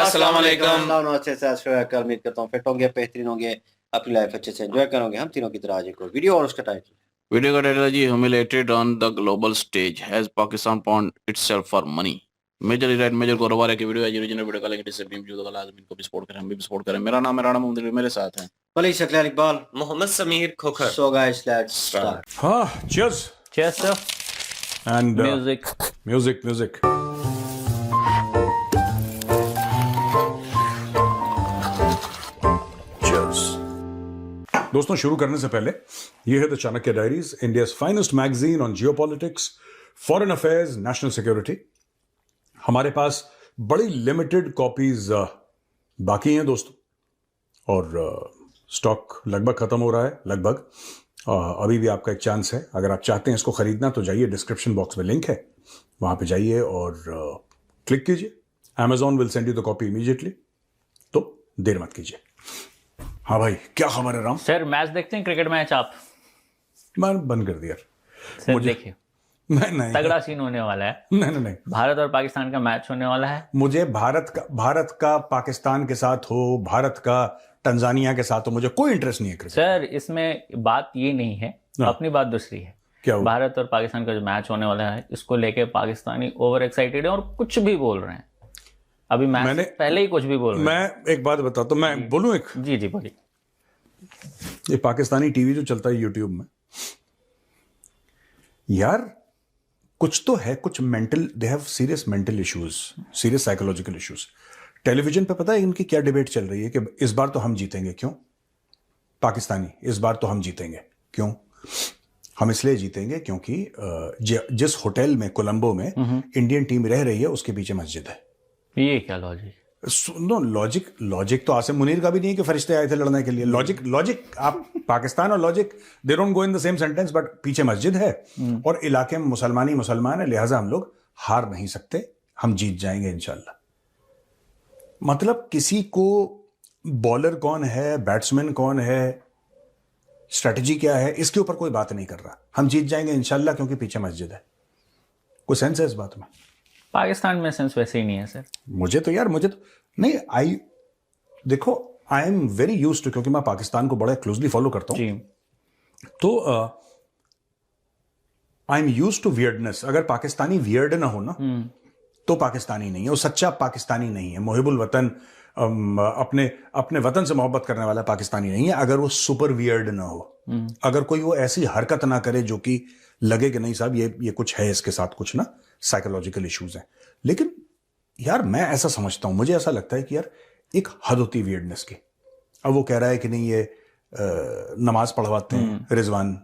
अस्सलाम वालेकुम। नमस्ते सत उम्मीद करता हूँ फिट होंगे, बेहतरीन होंगे, अपनी लाइफ अच्छे से एंजॉय करोगे। हम तीनों की तरह आज एक और वीडियो और उसका टाइटल वीडियो का टाइटल है जी, humiliated on the global stage has Pakistan pound itself for money. Major right major गोरवारे की वीडियो है जी, ओरिजिनल वीडियो का लिंक डिस्क्रिप्शन में मौजूद है। लाजमी इनको भी सपोर्ट करें, हम भी सपोर्ट करें। मेरा नाम है राणा मोहम्मद, मेरे साथ हैं वली शकलाल Iqbal, Mohammad Sameer Khokhar. So guys let's start. Cheers. Cheers sir. And Music. music. Cheers. दोस्तों, शुरू करने से पहले ये है the Chanakya diaries, India's finest magazine on geopolitics, foreign affairs, national security. हमारे पास बड़ी लिमिटेड कॉपीज बाकी हैं दोस्तों, और स्टॉक लगभग खत्म हो रहा है। लगभग अभी भी आपका एक चांस है। अगर आप चाहते हैं इसको खरीदना तो जाइए, डिस्क्रिप्शन बॉक्स में लिंक है, वहां पे जाइए और क्लिक कीजिए। Amazon will send you the copy immediately, तो देर मत कीजिए। हाँ भाई, क्या खबर है राम? सर मैच देखते हैं, क्रिकेट मैच आप? मैं बंद कर दिया सर देखिए, नहीं तगड़ा सीन होने वाला है। नहीं, भारत और पाकिस्तान का मैच होने वाला है। मुझे भारत का पाकिस्तान के साथ हो, भारत का तंजानिया के साथ हो, मुझे कोई इंटरेस्ट नहीं है क्रिकेट। सर इसमें बात ये नहीं है, अपनी बात दूसरी है। क्या हुआ? भारत और पाकिस्तान का जो मैच होने वाला है, इसको लेके पाकिस्तानी ओवर एक्साइटेड है और कुछ भी बोल रहे हैं। अभी मैच से पहले ही कुछ भी बोल रहे हैं। मैं एक बात बताता हूं, मैं बोलूं एक? जी बोलिए। ये पाकिस्तानी टीवी जो चलता है यूट्यूब में, यार कुछ तो है, कुछ mental, they have serious mental issues, serious psychological issues. Television पे पता है इनकी क्या डिबेट चल रही है कि इस बार तो हम जीतेंगे। क्यों? पाकिस्तानी, इस बार तो हम जीतेंगे। क्यों? हम इसलिए जीतेंगे क्योंकि जिस होटल में, कोलंबो में इंडियन टीम रह रही है, उसके पीछे मस्जिद है। ये क्या लॉजिक? नो, लॉजिक तो आसिम मुनीर का भी नहीं है कि फरिश्ते आए थे लड़ने के लिए। लॉजिक आप पाकिस्तान और logic, they don't go in the same sentence, but पीछे मस्जिद है और इलाके में मुसलमान है, लिहाजा हम लोग हार नहीं सकते, हम जीत जाएंगे इंशाल्लाह। मतलब किसी को बॉलर कौन है, बैट्समैन कौन है, स्ट्रेटजी क्या है, इसके ऊपर कोई बात नहीं कर रहा। हम जीत जाएंगे इंशाल्लाह क्योंकि पीछे मस्जिद है। कोई सेंस है इस बात में? पाकिस्तान में सेंस वैसे ही नहीं है सर। मुझे तो नहीं, देखो, I am very used to, क्योंकि मैं पाकिस्तान को बड़ा क्लोजली फॉलो करता हूं, तो I am used to weirdness. अगर पाकिस्तानी वियर्ड ना हो ना, तो पाकिस्तानी नहीं है, वो सच्चा पाकिस्तानी नहीं है। मुहिबुल वतन, अपने वतन से मोहब्बत करने वाला पाकिस्तानी नहीं है, अगर वो सुपर वियर्ड ना हो। अगर कोई वो ऐसी हरकत ना करे जो कि लगे कि नहीं साहब ये कुछ है, इसके साथ कुछ ना साइकोलॉजिकल इश्यूज हैं। लेकिन यार मैं ऐसा समझता हूं, मुझे ऐसा लगता है कि यार एक हद होती है वियर्डनेस की। अब वो कह रहा है कि नहीं, ये नमाज पढ़वाते हैं रिजवान।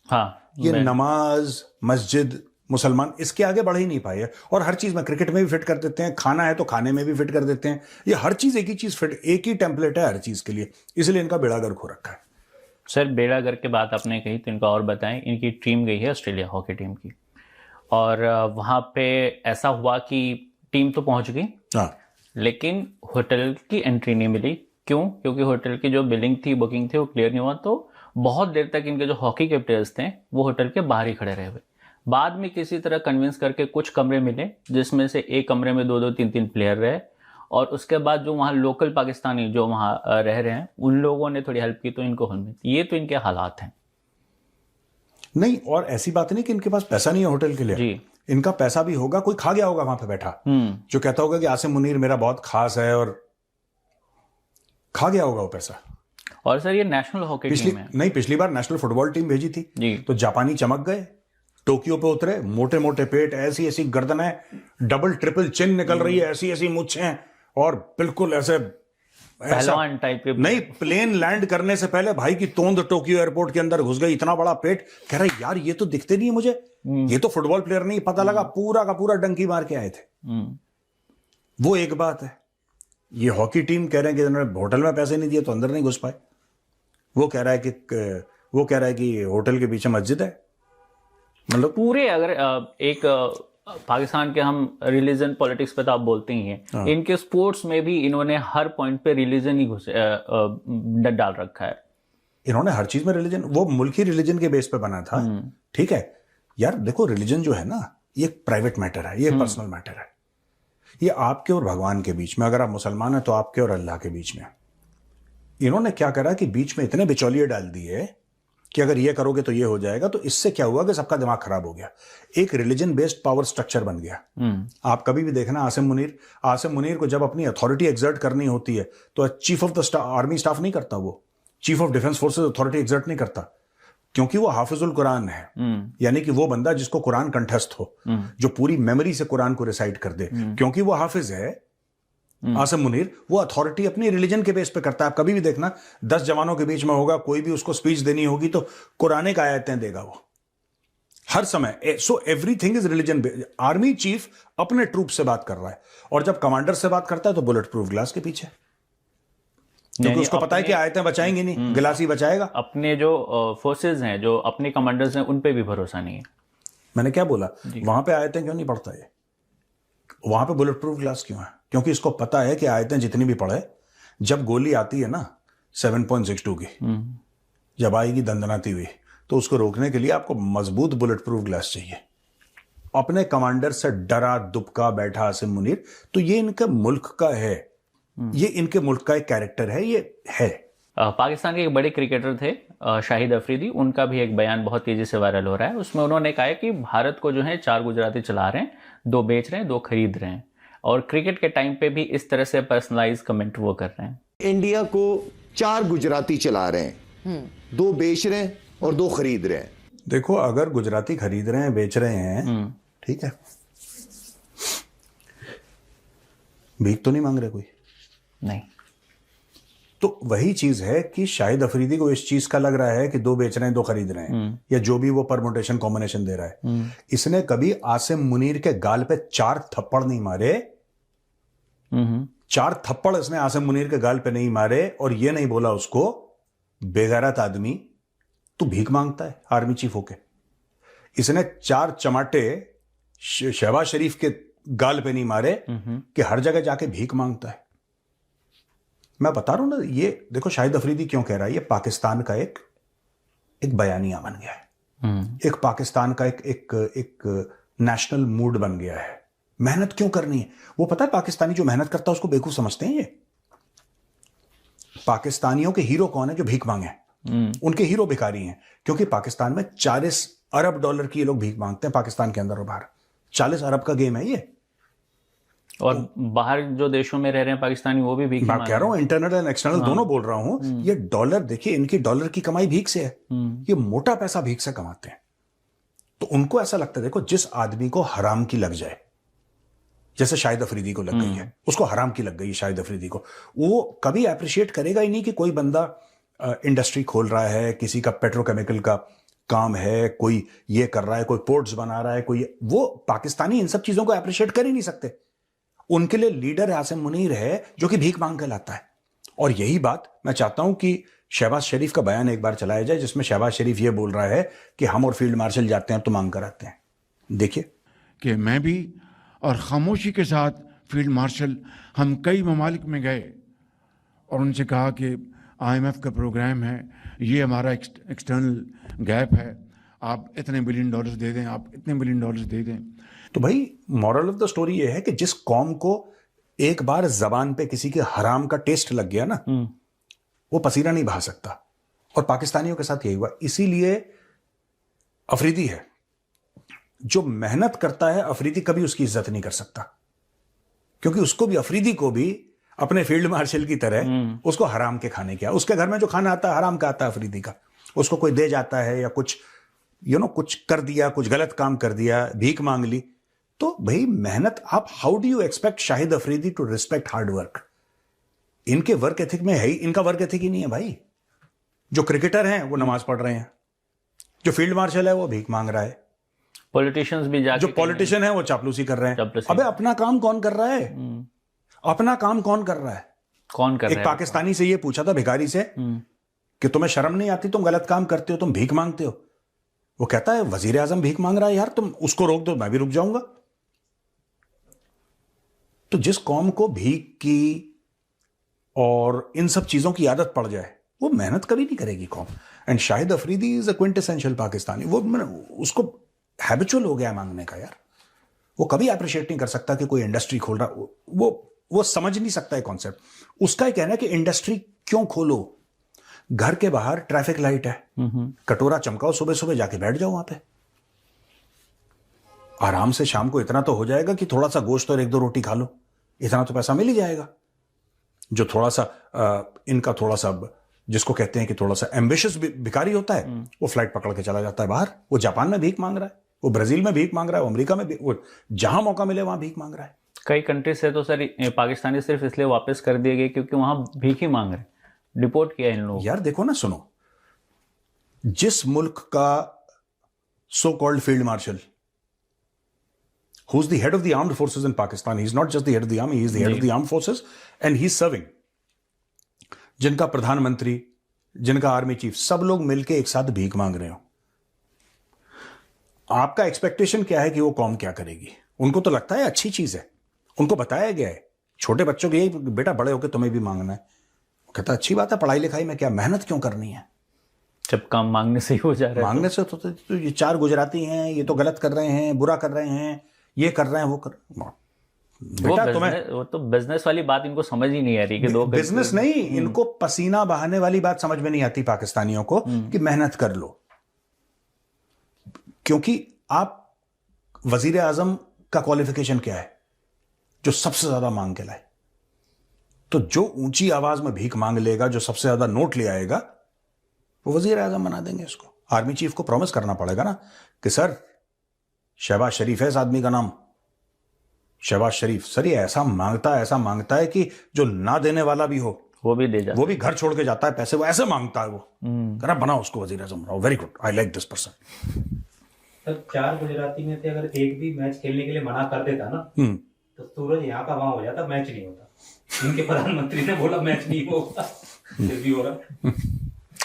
हाँ, ये नमाज, मस्जिद, मुसलमान इसके आगे बढ़ ही नहीं पाए। और हर चीज में, क्रिकेट में भी फिट कर देते हैं, खाना है तो खाने में भी फिट कर देते हैं। ये हर चीज एक ही चीज फिट, एक ही टेम्पलेट है हर चीज के लिए, इसलिए इनका बेड़ा गर्क हो रखा है। सर बेड़ागर की बात आपने कही तो इनको और बताएं। इनकी टीम गई है ऑस्ट्रेलिया, हॉकी टीम की, और वहां पे ऐसा हुआ कि टीम तो पहुंच गई, लेकिन होटल की एंट्री नहीं मिली। क्यों? क्योंकि होटल की जो बिलिंग थी, बुकिंग थी, वो क्लियर नहीं हुआ। तो बहुत देर तक इनके जो हॉकी के प्लेयर्स थे वो होटल के बाहर ही खड़े रहे हुए। बाद में किसी तरह कन्विंस करके कुछ कमरे मिले, जिसमें से एक कमरे में 2-2, 3-3 प्लेयर रहे, और उसके बाद जो वहाँ लोकल पाकिस्तानी जो वहाँ रह रहे हैं, उन लोगों ने थोड़ी हेल्प की तो इनको हल मिली। ये तो इनके हालात हैं। नहीं, और ऐसी बात नहीं कि इनके पास पैसा नहीं है होटल के लिए जी, इनका पैसा भी होगा। कोई खा गया होगा वहां पे बैठा, जो कहता होगा कि आसिम मुनीर मेरा बहुत खास है, और खा गया होगा वो पैसा। और सर ये नेशनल हॉकी टीम है। नहीं, पिछली बार नेशनल फुटबॉल टीम भेजी थी जी, तो जापानी चमक गए, टोक्यो पे उतरे, मोटे मोटे पेट, ऐसी ऐसी गर्दनें, डबल ट्रिपल चिन निकल रही है, ऐसी ऐसी मुच्छें, और बिल्कुल ऐसे पहलवान टाइप के। नहीं, प्लेन लैंड करने से पहले भाई की तोंद टोक्यो एयरपोर्ट के अंदर घुस गई, इतना बड़ा पेट। कह रहे यार ये तो दिखते नहीं है मुझे, ये तो फुटबॉल प्लेयर नहीं। पता लगा पूरा का पूरा डंकी मार के आए थे। वो एक बात है। ये हॉकी टीम कह रहे हैं कि इन्होंने होटल में पैसे नहीं दिए तो अंदर नहीं घुस पाए। वो कह रहा है कि होटल के पीछे मस्जिद है। मतलब पूरे, अगर एक पाकिस्तान के हम रिलीजन पॉलिटिक्स पे तो आप बोलते ही हैं, इनके स्पोर्ट्स में भी इन्होंने हर पॉइंट पे रिलीजन ही डाल रखा है। इन्होंने हर चीज में रिलीजन, वो मुल्की रिलीजन के बेस पे बना था। ठीक है यार, देखो रिलीजन जो है ना, ये प्राइवेट मैटर है, ये पर्सनल मैटर है। ये आपके और भगवान के बीच में, अगर आप मुसलमान हैं तो आपके और अल्लाह के बीच में। इन्होंने क्या करा कि बीच में इतने बिचौलिए डाल दिए कि अगर ये करोगे तो ये हो जाएगा। तो इससे क्या हुआ कि सबका दिमाग खराब हो गया, एक रिलीजन बेस्ड पावर स्ट्रक्चर बन गया। आप कभी भी देखना आसिम मुनीर को जब अपनी अथॉरिटी एग्जर्ट करनी होती है तो chief of the army staff नहीं करता, वो chief of defence forces authority exert नहीं करता, क्योंकि वो हाफिजुल कुरान है। यानी कि वो बंदा जिसको कुरान कंठस्थ हो, जो पूरी मेमोरी से कुरान को रिसाइट कर दे, क्योंकि वो हाफिज है। आसिम मुनीर वो अथॉरिटी अपनी रिलीजन के बेस पे करता है। आप कभी भी देखना 10 जवानों के बीच में होगा, कोई भी उसको स्पीच देनी होगी तो कुरान की आयतें देगा वो हर समय। So everything is religion based. Army chief अपने ट्रूप से बात कर रहा है, और जब कमांडर से बात करता है तो बुलेट प्रूफ ग्लास के पीछे, क्योंकि उसको पता है कि आयतें बचाएंगी नहीं, गिलास ही बचाएगा। अपने जो फोर्सेज हैं, जो अपने कमांडर्स हैं, उन पे भी भरोसा नहीं है। मैंने क्या बोला, वहां पे आयतें क्यों नहीं पढ़ता ये, वहां पे बुलेट प्रूफ ग्लास क्यों है? क्योंकि इसको पता है कि आयतें जितनी भी पढ़े, जब गोली आती है ना 7.62 की, जब आएगी दंदनाती हुई, तो उसको रोकने के लिए आपको मजबूत बुलेट प्रूफ ग्लास चाहिए। अपने कमांडर से डरा दुबका बैठा आसिम मुनीर, तो ये इनके मुल्क का है, ये इनके मुल्क का एक कैरेक्टर है, ये है। पाकिस्तान के एक बड़े क्रिकेटर थे शाहिद अफरीदी, उनका भी एक बयान बहुत तेजी से वायरल हो रहा है। उसमें उन्होंने कहा है कि भारत को जो है 4 गुजराती चला रहे हैं, 2 बेच रहे हैं, 2 खरीद रहे हैं, और क्रिकेट के टाइम पे भी इस तरह से पर्सनलाइज कमेंट वो कर रहे हैं। इंडिया को 4 गुजराती चला रहे हैं, 2 बेच रहे हैं और 2 खरीद रहे हैं। देखो, अगर गुजराती खरीद रहे हैं, बेच रहे हैं, ठीक है, भीख तो नहीं मांग रहे कोई, नहीं। तो वही चीज है कि शाहिद अफरीदी को इस चीज का लग रहा है कि 2 बेच रहे हैं, 2 खरीद रहे हैं, या जो भी वो परमुटेशन कॉम्बिनेशन दे रहा है। इसने कभी आसिम मुनीर के गाल पे 4 थप्पड़ नहीं मारे, 4 थप्पड़ इसने आसिम मुनीर के गाल पे नहीं मारे, और ये नहीं बोला उसको बेगैरत आदमी, तू भीख मांगता है आर्मी चीफ होके। इसने 4 चमाटे शहबाज शरीफ के गाल पे नहीं मारे कि हर जगह जाके भीख मांगता है। मैं बता रहा हूं ना, ये देखो शाहिद अफरीदी क्यों कह रहा है, ये पाकिस्तान का एक बयानिया बन गया है, एक पाकिस्तान का एक नेशनल मूड बन गया है। मेहनत क्यों करनी है? वो पता है पाकिस्तानी जो मेहनत करता है उसको बेवकूफ समझते हैं। ये पाकिस्तानियों के हीरो कौन है? जो भीख मांगे, उनके हीरो भिखारी हैं, क्योंकि पाकिस्तान में 40 अरब डॉलर की ये लोग भीख मांगते हैं, पाकिस्तान के अंदर और बाहर 40 अरब का गेम है ये। और बाहर जो देशों में रह रहे हैं पाकिस्तानी, वो भी भीख मैं कह रहा हूं, इंटरनल एंड एक्सटर्नल दोनों बोल रहा हूं। ये डॉलर देखिए, इनकी डॉलर की कमाई भीख से है, ये मोटा पैसा भीख से कमाते हैं। तो उनको ऐसा लगता है, देखो, जिस आदमी को हराम की लग जाए, जैसे शाहिद अफरीदी को लग गई है, उसको हराम की लग गई है शाहिद अफरीदी को, वो कभी अप्रिशिएट करेगा ही नहीं कि कोई बंदा इंडस्ट्री खोल रहा है, किसी का पेट्रोकेमिकल का काम है, कोई ये कर रहा है, कोई पोर्ट्स बना रहा है, कोई, वो पाकिस्तानी इन सब चीजों को अप्रिशिएट कर ही नहीं सकते। उनके लिए लीडर आसिम मुनीर है जो कि भीख मांग कर लाता है। और यही बात मैं चाहता हूं कि शहबाज शरीफ का बयान एक बार चलाया जाए, जिसमें शहबाज शरीफ ये बोल रहा है कि हम और फील्ड मार्शल जाते हैं तो मांग कर आते हैं। देखिए कि मैं भी और खामोशी के साथ फील्ड मार्शल, हम कई ममालिक में गए और उनसे कहा कि IMF का प्रोग्राम है, ये हमारा एक्सटर्नल गैप है, आप इतने $1 बिलियन दे दें, आप इतने $1 बिलियन दे दें। तो भाई, मॉरल ऑफ द स्टोरी ये है कि जिस कौम को एक बार जबान पे किसी के हराम का टेस्ट लग गया ना, वो पसीना नहीं बहा सकता। और पाकिस्तानियों के साथ यही हुआ। इसीलिए अफरीदी है, जो मेहनत करता है, अफरीदी कभी उसकी इज्जत नहीं कर सकता, क्योंकि उसको भी, अफरीदी को भी अपने फील्ड मार्शल की तरह उसको हराम के खाने क्या, उसके घर में जो खाना आता है हराम का आता है अफरीदी का। उसको कोई दे जाता है या कुछ कुछ कर दिया, कुछ गलत काम कर दिया, भीख मांग ली, तो भाई मेहनत, आप how do you expect Shahid Afridi to respect hard work? इनके वर्क एथिक में है ही, इनका वर्क एथिक ही नहीं है भाई। जो क्रिकेटर हैं वो नमाज पढ़ रहे हैं, जो फील्ड मार्शल है वो भीख मांग रहा है, पॉलिटिशियंस भी जाके, जो पॉलिटिशियन है वो चापलूसी कर रहे हैं। अबे अपना काम कौन कर रहा है? अपना काम कौन कर रहा है? कौन कर रहा है? एक पाकिस्तानी से ये पूछा था, भिखारी से, कि तुम्हें शर्म नहीं आती, तुम गलत काम करते हो, तुम भीख मांगते हो? वो कहता है वजीर आजम भीख मांग रहा है, यार तुम उसको रोक दो, मैं भी रुक जाऊंगा। तो जिस कौम को भीख की और इन सब चीजों की आदत पड़ जाए, वो मेहनत कभी नहीं करेगी कौम। And Shahid Afridi is a quintessential Pakistani. वो उसको हैबिचुअल हो गया मांगने का यार। वो कभी अप्रिशिएट नहीं कर सकता कि कोई इंडस्ट्री खोल रहा, वो समझ नहीं सकता है कॉन्सेप्ट। उसका ही कहना है कि इंडस्ट्री क्यों खोलो, घर के बाहर ट्रैफिक लाइट है, कटोरा चमकाओ, सुबह सुबह जाके बैठ जाओ वहां पे, आराम से शाम को इतना तो हो जाएगा कि थोड़ा सा गोश्त और 1-2 रोटी खा लो, इतना तो पैसा मिल ही जाएगा। जो थोड़ा सा इनका थोड़ा सा जिसको कहते हैं कि थोड़ा सा एम्बिशियस भिखारी होता है, वो फ्लाइट पकड़ के चला जाता है बाहर, वो जापान में भीख मांग रहा है, वो ब्राजील में भीख मांग रहा है, वो अमेरिका में वो जहां मौका मिले वहां भीख मांग रहा है। कई कंट्रीज से तो सर पाकिस्तानी सिर्फ इसलिए वापस कर दिए गए क्योंकि वहां भीख ही मांग रहे, डिपोर्ट किया इन लोगों। यार देखो ना, सुनो, जिस मुल्क का so called field marshal, who's the head of the armed forces in Pakistan, he's not just the head of the army, he's the head of the armed forces and he's serving, जिनका प्रधानमंत्री, जिनका army chief, सब लोग मिलके एक साथ भीख मांग रहे हो, आपका एक्सपेक्टेशन क्या है कि वो कौम क्या करेगी? उनको तो लगता है अच्छी चीज है, उनको बताया गया है छोटे बच्चों के, यही बेटा बड़े होकर तुम्हें भी मांगना है, वो कहता है अच्छी बात है, पढ़ाई लिखाई में क्या मेहनत क्यों करनी है, जब काम मांगने से ही हो जा रहा है, मांगने से तो ये 4 गुजराती हैं, ये तो गलत कर रहे हैं, बुरा कर रहे हैं, ये कर रहे हैं, वो कर, बेटा तुम्हें वो तो बिजनेस वाली बात इनको समझ ही नहीं आ रही कि दो बिजनेस नहीं, इनको पसीना बहाने वाली बात समझ में नहीं आती पाकिस्तानियों को कि मेहनत कर लो, क्योंकि आप वजीर आजम का क्वालिफिकेशन क्या है? जो सबसे ज्यादा मांग के लाए, तो जो ऊंची आवाज में भीख मांग लेगा, जो सबसे ज्यादा नोट ले आएगा, वो वजीर आजम बना देंगे उसको। आर्मी चीफ को प्रॉमिस करना पड़ेगा ना कि सर शहबाज शरीफ है इस आदमी का नाम, शहबाज शरीफ, सर ये ऐसा मांगता है कि जो ना देने वाला भी हो वो भी दे जाता, वो भी घर छोड़ के जाता है पैसे, वो ऐसे मांगता है, वो करा बनाओ उसको वजीर आजम बनाओ, very good, I like this person. तब 4 गुजराती में से अगर एक भी मैच खेलने के लिए मना कर देता ना, तो सूरज यहाँ का वहां हो जाता, मैच नहीं होता। इनके प्रधानमंत्री ने बोला मैच नहीं होगा, फिर भी हो रहा।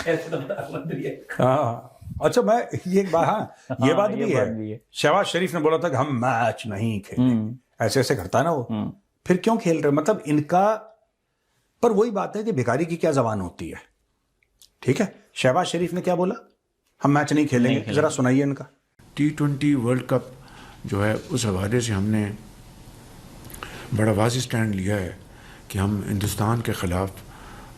ऐसे तो प्रधानमंत्री है। अच्छा, मैं ये एक बात, हाँ ये बात भी है, शहबाज शरीफ ने बोला था कि हम मैच नहीं खेलेंगे, ऐसे ऐसे करता है ना वो, फिर क्यों खेल रहे, मतलब इनका, पर वही बात है कि भिखारी की क्या जबान होती है। ठीक है, शहबाज शरीफ ने क्या बोला, हम मैच नहीं खेलेंगे, जरा सुनाइए इनका। T20 वर्ल्ड कप जो है, उस हवाले से हमने बड़ा वाज़ेह स्टैंड लिया है कि हम हिंदुस्तान के खिलाफ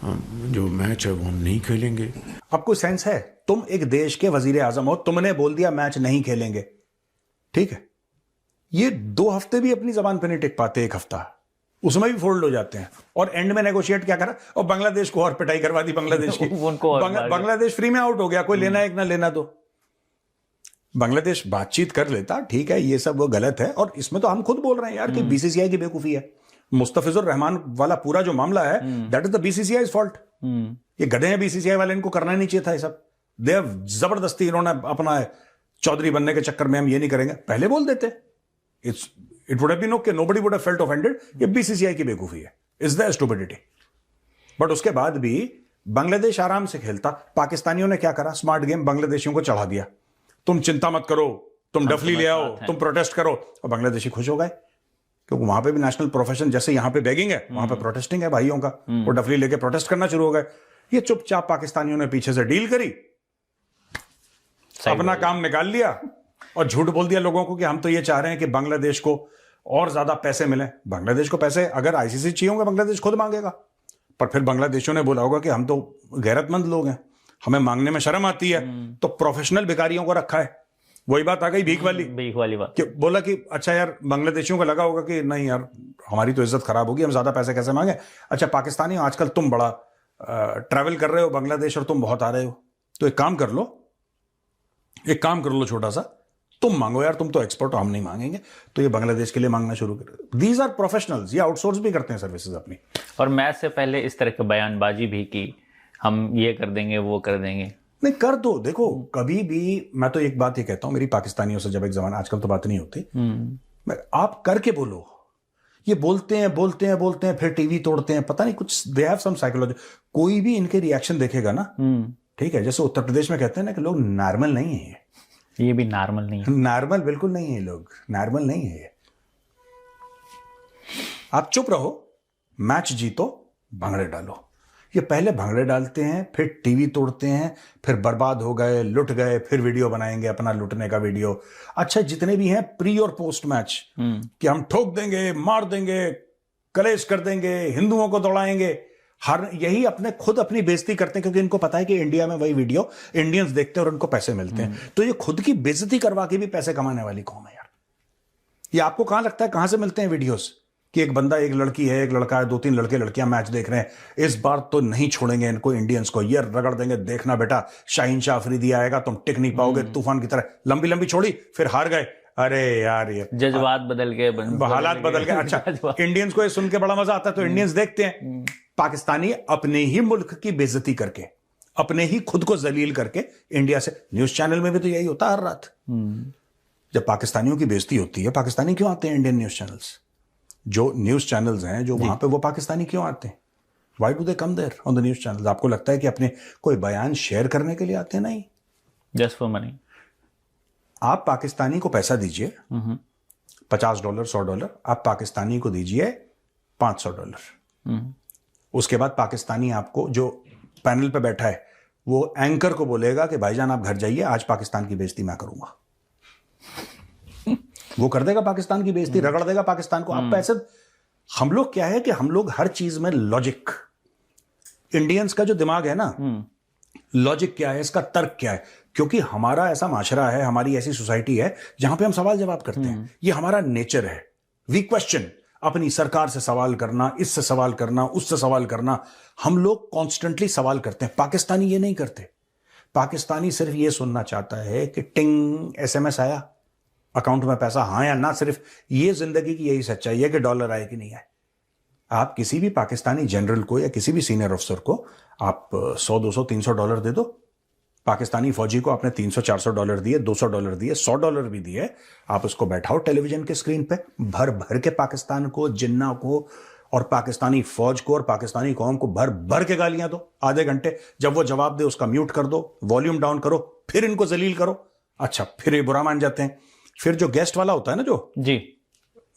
जो मैच है वो हम नहीं खेलेंगे। आपको सेंस है, तुम एक देश के वजीर आजम हो, तुमने बोल दिया मैच नहीं खेलेंगे, ठीक है, ये 2 हफ्ते भी अपनी जबान पे नहीं टिक पाते, 1 हफ्ता उसमें भी फोल्ड हो जाते हैं, और एंड में नेगोशिएट क्या करा, और बांग्लादेश को और पिटाई करवा दी बांग्लादेश की। बांग्लादेश फ्री में आउट हो गया, कोई लेना एक ना लेना, तो बांग्लादेश बातचीत कर लेता, ठीक है, ये सब वो गलत है, और इसमें तो हम खुद बोल रहे हैं यार कि बीसीसीआई की बेवकूफी है, मुस्तफिजुर रहमान वाला पूरा जो मामला है, that is the BCCI fault. ये गधे हैं बीसीसीआई वाले, इनको करना नहीं चाहिए था ये सब, दे जबरदस्ती इन्होंने अपना चौधरी बनने के चक्कर में हम ये नहीं करेंगे, पहले बोल देते, it would have been okay, nobody would have felt offended, ये बीसीसीआई की बेवकूफी है, इज द स्टुपिडिटी। बट उसके बाद भी बांग्लादेश आराम से खेलता, पाकिस्तानियों ने क्या करा, स्मार्ट गेम बांग्लादेशियों को चढ़ा दिया, तुम चिंता मत करो, तुम डफली ले आओ, तुम प्रोटेस्ट करो, और बांग्लादेशी खुश हो गए, क्योंकि वहां पे भी नेशनल प्रोफेशन, जैसे यहां पे बैगिंग है, वहां पे प्रोटेस्टिंग है भाइयों का, वो डफली लेके प्रोटेस्ट करना शुरू हो गए। ये चुपचाप पाकिस्तानियों ने पीछे से डील करी, अपना काम निकाल लिया, और झूठ बोल दिया लोगों को कि हम तो ये चाह रहे हैं कि बांग्लादेश को और ज्यादा पैसे मिले। बांग्लादेश को पैसे अगर आईसीसी चाहिए होंगे, बांग्लादेश खुद मांगेगा, पर फिर बांग्लादेशियों ने बोला होगा कि हम तो गैरतमंद लोग हैं, हमें मांगने में शर्म आती है, तो प्रोफेशनल भिखारियों को रखा है। वही बात आ गई भीख वाली बात, कि बोला कि अच्छा यार, बांग्लादेशियों को लगा होगा कि नहीं यार, हमारी तो इज्जत खराब होगी, हम ज्यादा पैसे कैसे मांगे। अच्छा पाकिस्तानी, आजकल तुम बड़ा ट्रैवल कर रहे हो बांग्लादेश, और तुम बहुत आ रहे हो, तो एक काम कर लो छोटा सा, तुम मांगो यार, तुम तो एक्सपर्ट हो, हम नहीं मांगेंगे, तो ये बांग्लादेश के लिए मांगना शुरू कर। दीज आर प्रोफेशनल्स, ये आउटसोर्स भी करते हैं सर्विसेज अपनी। और मैच से पहले इस तरह की बयानबाजी भी की, हम ये कर देंगे, वो कर देंगे, नहीं कर दो। देखो कभी भी, मैं तो एक बात ये कहता हूं, मेरी पाकिस्तानियों से जब एक जमाना, आजकल तो बात नहीं होती, आप करके बोलो, ये बोलते हैं फिर टीवी तोड़ते हैं, पता नहीं कुछ, दे हैव सम साइकोलॉजी। कोई भी इनके रिएक्शन देखेगा ना, ठीक है, जैसे उत्तर प्रदेश में कहते हैं ना कि लोग नॉर्मल नहीं है, ये भी नॉर्मल नहीं है, नॉर्मल बिल्कुल नहीं है, लोग नॉर्मल नहीं है। आप चुप रहो, मैच जीतो, भांगड़े डालो, ये पहले भंगड़े डालते हैं, फिर टीवी तोड़ते हैं, फिर बर्बाद हो गए, लुट गए, फिर वीडियो बनाएंगे अपना लुटने का वीडियो। अच्छा, जितने भी हैं प्री और पोस्ट मैच कि हम ठोक देंगे, मार देंगे, कलेश कर देंगे, हिंदुओं को दौड़ाएंगे, हर यही अपने खुद अपनी बेइज्जती करते हैं, क्योंकि इनको पता है कि इंडिया में वही वीडियो इंडियंस देखते हैं और उनको पैसे मिलते हैं। तो ये खुद की बेइज्जती करवा के भी पैसे कमाने वाली कौम है यार। ये आपको कहां लगता है कहां से मिलते हैं वीडियोस कि एक बंदा, एक लड़की है, एक लड़का है, 2-3 लड़के लड़कियां मैच देख रहे हैं, इस बार तो नहीं छोड़ेंगे इनको इंडियंस को, ये रगड़ देंगे, देखना बेटा शाहीन शाह अफरीदी आएगा, तुम टिक नहीं पाओगे, तूफान की तरह लंबी लंबी छोड़ी, फिर हार गए। अरे यार, ये जज्बात बदल गए, हालात बदल गए। अच्छा, इंडियंस को ये सुन के बड़ा मजा आता है तो इंडियंस देखते हैं। पाकिस्तानी अपने ही मुल्क की बेइज्जती करके, अपने ही खुद को जलील करके इंडिया से, न्यूज चैनल में भी तो यही होता है हर रात। जब पाकिस्तानियों की बेइज्जती होती है, पाकिस्तानी क्यों आते हैं इंडियन न्यूज चैनल्स? जो न्यूज चैनल्स हैं जो वहां पे, वो पाकिस्तानी क्यों आते हैं? Why do they come there on the news channels? आपको लगता है कि अपने कोई बयान शेयर करने के लिए आते हैं? नहीं, जस्ट फॉर मनी। आप पाकिस्तानी को पैसा दीजिए, $50, $100, आप पाकिस्तानी को दीजिए $500। उसके बाद पाकिस्तानी आपको, जो पैनल पे बैठा है, वो एंकर को बोलेगा कि भाईजान आप घर जाइए, आज पाकिस्तान की बेइज्जती मैं करूंगा। वो कर देगा पाकिस्तान की बेइज्जती, रगड़ देगा पाकिस्तान को। आप पैसे, हम लोग क्या है कि हम लोग हर चीज में लॉजिक, इंडियंस का जो दिमाग है ना, लॉजिक क्या है, इसका तर्क क्या है, क्योंकि हमारा ऐसा माशरा है, हमारी ऐसी सोसाइटी है जहां पे हम सवाल जवाब करते हैं। ये हमारा नेचर है। वी क्वेश्चन, अपनी सरकार से सवाल करना, इससे सवाल करना, उससे सवाल करना, हम लोग कॉन्स्टेंटली सवाल करते हैं। पाकिस्तानी ये नहीं करते। पाकिस्तानी सिर्फ ये सुनना चाहता है कि टिंग, SMS आया, अकाउंट में पैसा, हाँ या ना। सिर्फ ये जिंदगी की यही सच्चाई है कि डॉलर आए कि नहीं आए। आप किसी भी पाकिस्तानी जनरल को या किसी भी सीनियर अफसर को आप $100, $200, $300 दे दो। पाकिस्तानी फौजी को आपने $300-400 दिए, $200 दिए, $100 भी दिए, आप उसको बैठाओ टेलीविजन के स्क्रीन पे, भर भर के पाकिस्तान को, जिन्ना को और पाकिस्तानी फौज को और पाकिस्तानी कौम को भर भर के गालियां दो आधे घंटे। जब वो जवाब दे उसका म्यूट कर दो, वॉल्यूम डाउन करो, फिर इनको जलील करो। अच्छा, फिर ये बुरा मान जाते हैं। फिर जो गेस्ट वाला होता है ना, जो जी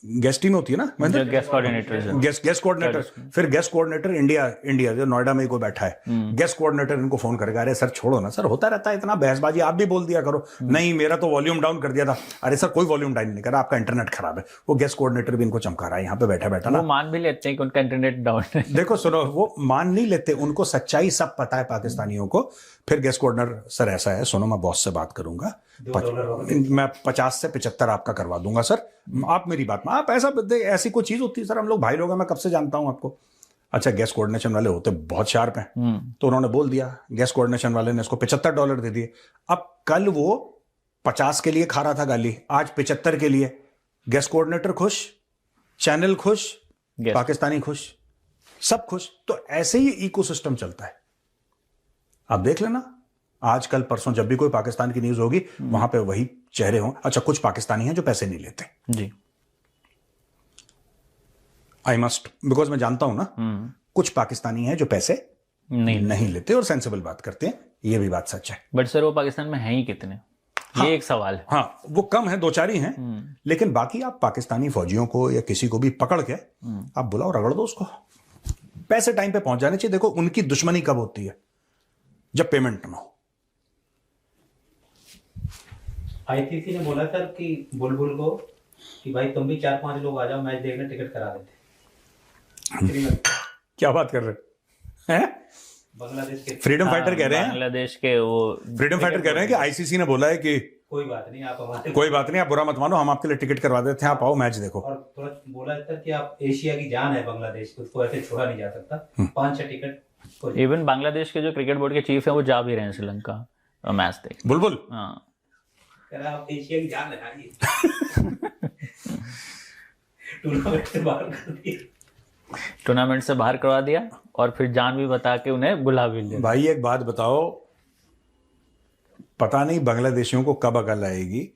गेस्ट टीम होती है ना, जो गेस्ट कोऑर्डिनेटर, गेस्ट कोऑर्डिनेटर, फिर गेस्ट कोऑर्डिनेटर इंडिया जो नोएडा में कोई बैठा है, गेस्ट कोऑर्डिनेटर इनको फोन करेगा, अरे सर छोड़ो ना सर, होता रहता है इतना बहसबाजी, आप भी बोल दिया करो। नहीं, मेरा तो वॉल्यूम डाउन कर दिया था। अरे सर कोई वॉल्यूम डाउन नहीं करा, आपका इंटरनेट खराब है। वो गेस्ट कोऑर्डिनेटर भी इनको चमका रहा है यहाँ पे बैठा बैठा ना। वो मान भी लेते हैं कि उनका इंटरनेट डाउन है। देखो सुनो, वो मान नहीं लेते, उनको सच्चाई सब पता है पाकिस्तानियों को। फिर गेस्ट कोऑर्डिनेटर, सर ऐसा है, सुनो मैं बॉस से बात करूंगा, मैं 50 से 75 आपका करवा दूंगा सर, आप मेरी बात में, आप ऐसा, ऐसी कोई चीज होती है सर, हम लोग भाई लोग हैं, मैं कब से जानता हूं आपको। अच्छा, गेस्ट कोऑर्डिनेशन वाले होते बहुत शार्प हैं, तो उन्होंने बोल दिया, गेस्ट कोऑर्डिनेशन वाले ने इसको $75 दे दिए। अब कल वो 50 के लिए खा रहा था गाली, आज 75 के लिए। गेस्ट कोऑर्डिनेटर खुश, चैनल खुश, पाकिस्तानी खुश, सब खुश। तो ऐसे ही इकोसिस्टम चलता है। आप देख लेना, आज कल परसों जब भी कोई पाकिस्तान की न्यूज होगी, वहां पे वही चेहरे हों। अच्छा, कुछ पाकिस्तानी हैं जो पैसे नहीं लेते जी, आई मस्ट, बिकॉज मैं जानता हूं ना, कुछ पाकिस्तानी हैं जो पैसे नहीं लेते और सेंसिबल बात करते हैं, ये भी बात सच है। बट सर वो पाकिस्तान में हैं ही कितने, हाँ, ये एक सवाल है। हाँ, वो कम है, 2-4 ही हैं, लेकिन बाकी आप पाकिस्तानी फौजियों को या किसी को भी पकड़ के आप बुलाओ, रगड़ दो उसको। पैसे टाइम पे पहुंच जाने चाहिए। देखो, उनकी दुश्मनी कब होती है? जब पेमेंट ना हो। ICC ने बोला सर कि बुलबुल को कि भाई तुम भी 4-5 लोग आ जाओ, मैच देखने टिकट करा देते। क्या बात कर रहे हैं? बांग्लादेश के फ्रीडम फाइटर कह रहे हैं, बांग्लादेश के वो फ्रीडम फाइटर कह रहे हैं कि ICC ने बोला है कि कोई बात नहीं, आप हमारे, कोई बात नहीं, आप बुरा मत मानो, हम आपके लिए टिकट करवा देते हैं, आप आओ मैच देखो। और थोड़ा बोला सर कि आप एशिया की जान है बांग्लादेश, उसको ऐसे छोड़ा नहीं जा सकता। 5-6 टिकट। इवन बांग्लादेश के जो क्रिकेट बोर्ड के चीफ है वो जा भी रहे हैं श्रीलंका मैच देख। बुलबुल, हाँ, आप एशिया की जान लगाइए। टूर्नामेंट से बाहर कर दिया, टूर्नामेंट से बाहर करवा दिया और फिर जान भी बता के उन्हें बुला भी लिया। भाई एक बात बताओ, पता नहीं बांग्लादेशियों को कब अकल आएगी।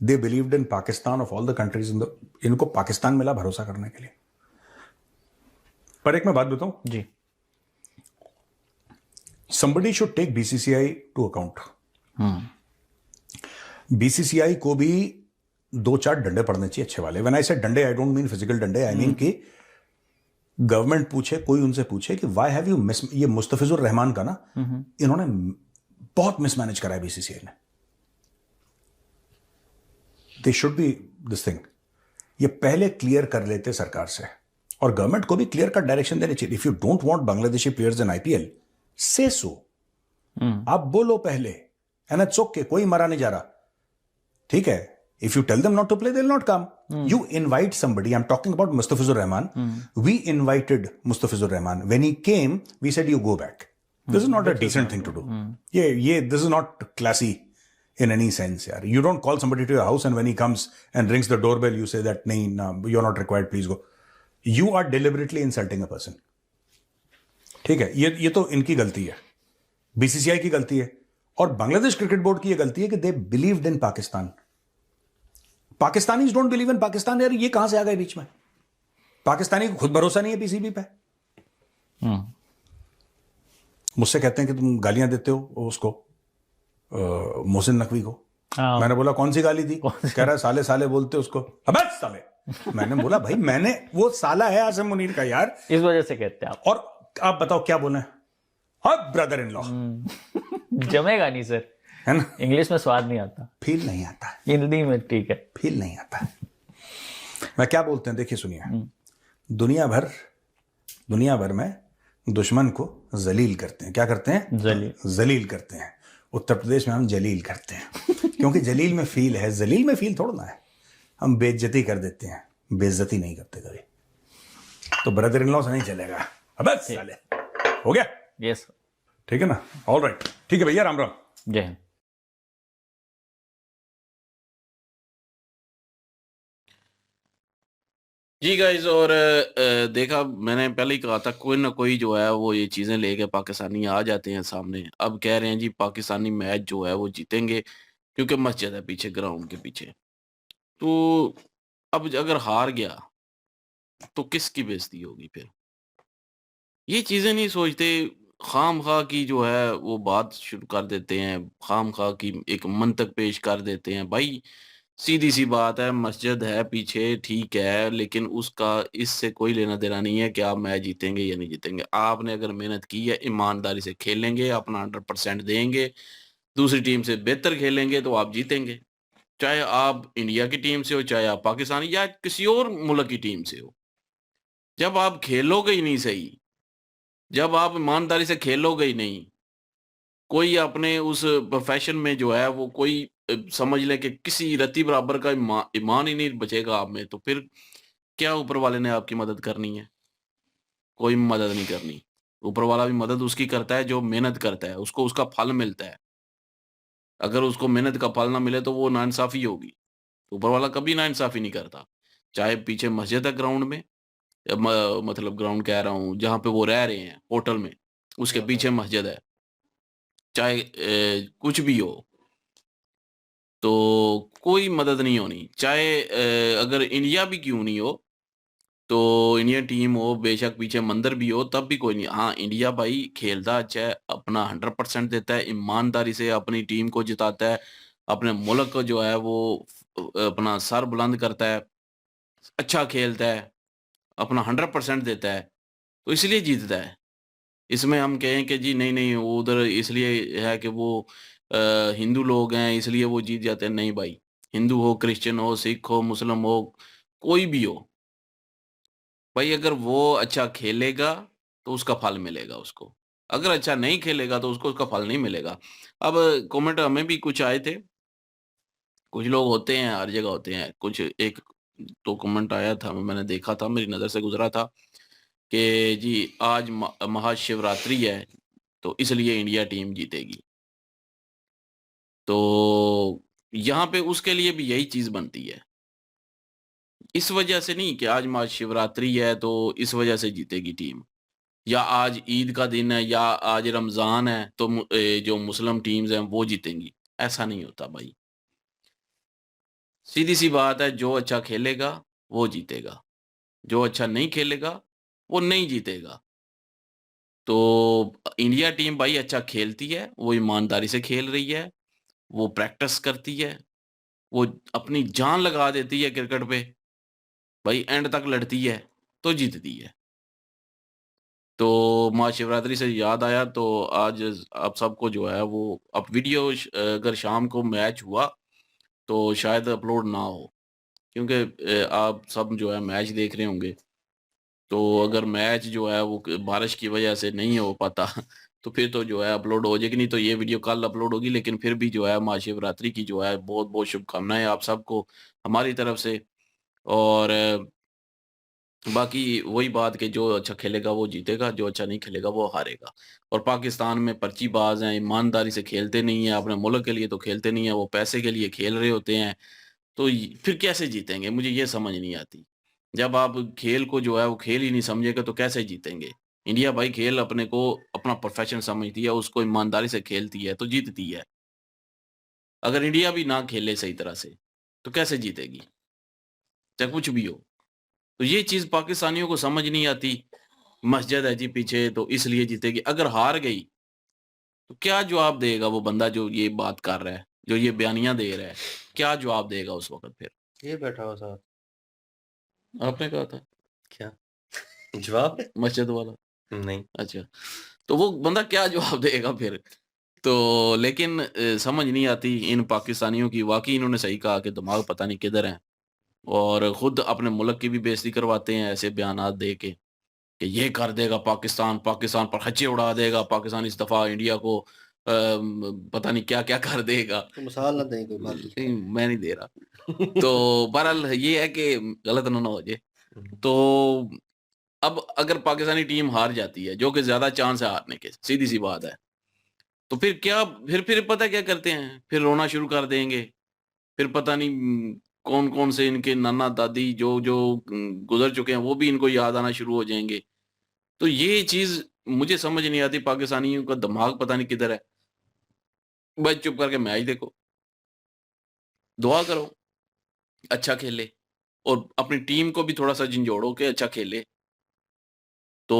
They believed in Pakistan of all the countries in the, इनको पाकिस्तान मिला भरोसा करने के लिए। पर एक मैं बात बताऊं जी, somebody should take BCCI to account। BCCI को भी 2-4 डंडे पड़ने चाहिए अच्छे वाले। When I say डंडे, I don't mean physical डंडे, I mean कि गवर्नमेंट पूछे, कोई उनसे पूछे कि व्हाई हैव यू मिस, ये मुस्तफिजुर रहमान का ना इन्होंने बहुत मिसमैनेज करा है बीसीसीआई ने, they should be this thing, ये पहले क्लियर कर लेते सरकार से, और गवर्नमेंट को भी क्लियर कट डायरेक्शन देनी चाहिए। If you don't want Bangladeshi players in IPL, से सो, आप बोलो पहले, एंड इट्स ओके, कोई मरा नहीं जा रहा, ठीक है। If you tell them not to play, they'll not come. You invite somebody. I'm talking about Mustafizur Rahman. We invited Mustafizur Rahman. When he came, we said, you go back. This is not a decent thing to do. This is not classy in any sense. Yaar. You don't call somebody to your house and when he comes and rings the doorbell, you say that, no, you're not required, please go. You are deliberately insulting a person. ठीक है, ये तो इनकी गलती है, BCCI की गलती है, और बांग्लादेश क्रिकेट बोर्ड की ये गलती है कि they believed in Pakistan. Pakistanis don't believe in Pakistan. यार ये कहां से आ गए बीच में? पाकिस्तानी को खुद भरोसा नहीं है पीसीबी पे। मुझसे कहते हैं कि तुम गालियां देते हो उसको, मोहसिन नकवी को। मैंने बोला कौन सी गाली दी? कह रहा है साले साले बोलते उसको। अबे साले। मैंने बोला भाई मैंने, वो साला है आसिम मुनीर का यार, इस वजह से कहते हैं आप। और आप बताओ क्या बोले? अब ब्रदर इन लॉ जमेगा नहीं सर, है ना? इंग्लिश में स्वाद नहीं आता, फील नहीं आता, हिंदी में ठीक है, फील नहीं आता। मैं क्या बोलते हैं देखिए सुनिए, दुनिया भर में दुश्मन को जलील करते हैं। क्या करते हैं? जलील करते हैं। उत्तर प्रदेश में हम जलील करते हैं क्योंकि जलील में फील है, जलील में फील थोड़ा ना है। हम बेइज्जती कर देते हैं, बेइज्जती नहीं करते कभी। तो ब्रदर इन लॉ से नहीं चलेगा। अबे साले, हो गया? यस, ठीक है ना? ऑल राइट, ठीक है भैया, राम राम, जय हिंद। जी गाइज, और देखा मैंने पहले ही कहा था, कोई ना कोई जो है वो ये चीज़ें लेके पाकिस्तानी आ जाते हैं सामने। अब कह रहे हैं जी पाकिस्तानी मैच जो है वो जीतेंगे क्योंकि मस्जिद है पीछे, ग्राउंड के पीछे। तो अब अगर हार गया तो किसकी बेइज्जती होगी फिर? ये चीज़ें नहीं सोचते, खाम खा की जो है वो बात शुरू कर देते हैं, खाम खा की एक मंतक पेश कर देते हैं। भाई सीधी सी बात है, मस्जिद है पीछे, ठीक है, लेकिन उसका इससे कोई लेना देना नहीं है कि आप मैच जीतेंगे या नहीं जीतेंगे। आपने अगर मेहनत की है, ईमानदारी से खेलेंगे, अपना 100% देंगे, दूसरी टीम से बेहतर खेलेंगे तो आप जीतेंगे। चाहे आप इंडिया की टीम से हो, चाहे आप पाकिस्तानी या किसी और मुल्क की टीम से हो। जब आप खेलोगे ही नहीं सही, जब आप ईमानदारी से खेलोगे ही नहीं, कोई अपने उस प्रोफेशन में जो है वो कोई समझ ले कि किसी रत्ती बराबर का ईमान ही नहीं बचेगा आप में, तो फिर क्या ऊपर वाले ने आपकी मदद करनी है? कोई मदद नहीं करनी। ऊपर वाला भी मदद उसकी करता है जो मेहनत करता है, उसको उसका फल मिलता है। अगर उसको मेहनत का फल ना मिले तो वो नाइंसाफ़ी होगी। ऊपर वाला कभी नाइंसाफ़ी नहीं करता। चाहे पीछे मस्जिद है ग्राउंड में, मतलब ग्राउंड कह रहा हूँ जहाँ पे वो रह रहे हैं होटल में, उसके पीछे मस्जिद है, चाहे कुछ भी हो, तो कोई मदद नहीं होनी। चाहे अगर इंडिया भी क्यों नहीं हो, तो इंडियन टीम हो, बेशक पीछे मंदिर भी हो, तब भी कोई नहीं। हाँ, इंडिया भाई खेलता अच्छा है, अपना 100% देता है, ईमानदारी से अपनी टीम को जिताता है, अपने मुल्क को जो है वो अपना सर बुलंद करता है, अच्छा खेलता है, अपना 100% देता है, तो इसलिए जीतता है। इसमें हम कहें कि जी नहीं वो उधर इसलिए है कि वो हिंदू लोग हैं इसलिए वो जीत जाते हैं, नहीं भाई। हिंदू हो, क्रिश्चियन हो, सिख हो, मुस्लिम हो, कोई भी हो भाई, अगर वो अच्छा खेलेगा तो उसका फल मिलेगा उसको। अगर अच्छा नहीं खेलेगा तो उसको उसका फल नहीं मिलेगा। अब कमेंट हमें भी कुछ आए थे, कुछ लोग होते हैं, हर जगह होते हैं। कुछ एक तो कमेंट आया था, मैंने देखा था, मेरी नज़र से गुजरा था कि जी आज महाशिवरात्रि है तो इसलिए इंडिया टीम जीतेगी। तो यहाँ पे उसके लिए भी यही चीज़ बनती है। इस वजह से नहीं कि आज महाशिवरात्रि है तो इस वजह से जीतेगी टीम, या आज ईद का दिन है, या आज रमज़ान है तो जो मुस्लिम टीम्स हैं वो जीतेंगी। ऐसा नहीं होता भाई। सीधी सी बात है, जो अच्छा खेलेगा वो जीतेगा, जो अच्छा नहीं खेलेगा वो नहीं जीतेगा। तो इंडिया टीम भाई अच्छा खेलती है, वो ईमानदारी से खेल रही है, वो प्रैक्टिस करती है, वो अपनी जान लगा देती है क्रिकेट पे, भाई एंड तक लड़ती है तो जीतती है। तो महाशिवरात्रि से याद आया, तो आज आप सबको जो है वो अब वीडियो अगर शाम को मैच हुआ तो शायद अपलोड ना हो, क्योंकि आप सब जो है मैच देख रहे होंगे। तो अगर मैच जो है वो बारिश की वजह से नहीं हो पाता तो फिर तो जो है अपलोड हो जाएगी, नहीं तो ये वीडियो कल अपलोड होगी। लेकिन फिर भी जो है महाशिवरात्रि की जो है बहुत बहुत शुभकामनाएं आप सबको हमारी तरफ से। और बाकी वही बात कि जो अच्छा खेलेगा वो जीतेगा, जो अच्छा नहीं खेलेगा वो हारेगा। और पाकिस्तान में पर्चीबाज हैं, ईमानदारी से खेलते नहीं हैं, अपने मुल्क के लिए तो खेलते नहीं हैं, वो पैसे के लिए खेल रहे होते हैं। तो फिर कैसे जीतेंगे, मुझे ये समझ नहीं आती। जब आप खेल को जो है वो खेल ही नहीं समझेगा तो कैसे जीतेंगे। इंडिया भाई खेल अपने को अपना प्रोफेशन समझती है, उसको ईमानदारी से खेलती है तो जीतती है। अगर इंडिया भी ना खेले सही तरह से तो कैसे जीतेगी, चाहे कुछ भी हो। तो ये चीज पाकिस्तानियों को समझ नहीं आती। मस्जिद है जी पीछे तो इसलिए जीतेगी। अगर हार गई तो क्या जवाब देगा वो बंदा जो ये बात कर रहा है, जो ये बयानियां दे रहा है, क्या जवाब देगा उस वक्त फिर? ये बैठा हुआ साथ आपने कहा था क्या जवाब है? मस्जिद वाला। नहीं, अच्छा, तो वो बंदा क्या जवाब देगा फिर? तो लेकिन समझ नहीं आती इन पाकिस्तानियों की। वाकई इन्होंने सही कहा कि दिमाग पता नहीं किधर है, और खुद अपने मुल्क की भी बेइज्जती करवाते हैं ऐसे बयानात दे के कि ये कर देगा पाकिस्तान, पाकिस्तान पर खच्चे उड़ा देगा, पाकिस्तान इस दफा इंडिया को पता नहीं क्या क्या कर देगा। तो मिसाल ना दें कोई बात नहीं, मैं नहीं दे रहा। तो बहरहाल ये है कि गलत ना हो जाए। तो अब अगर पाकिस्तानी टीम हार जाती है, जो कि ज्यादा चांस है हारने के, सीधी सी बात है, तो फिर क्या, फिर पता क्या करते हैं, फिर रोना शुरू कर देंगे। फिर पता नहीं कौन कौन से इनके नाना दादी जो जो गुजर चुके हैं वो भी इनको याद आना शुरू हो जाएंगे। तो ये चीज मुझे समझ नहीं आती, पाकिस्तानियों का दिमाग पता नहीं किधर है। बस चुप करके मैच देखो, दुआ करो अच्छा खेले, और अपनी टीम को भी थोड़ा सा झंझोड़ो के अच्छा खेले। तो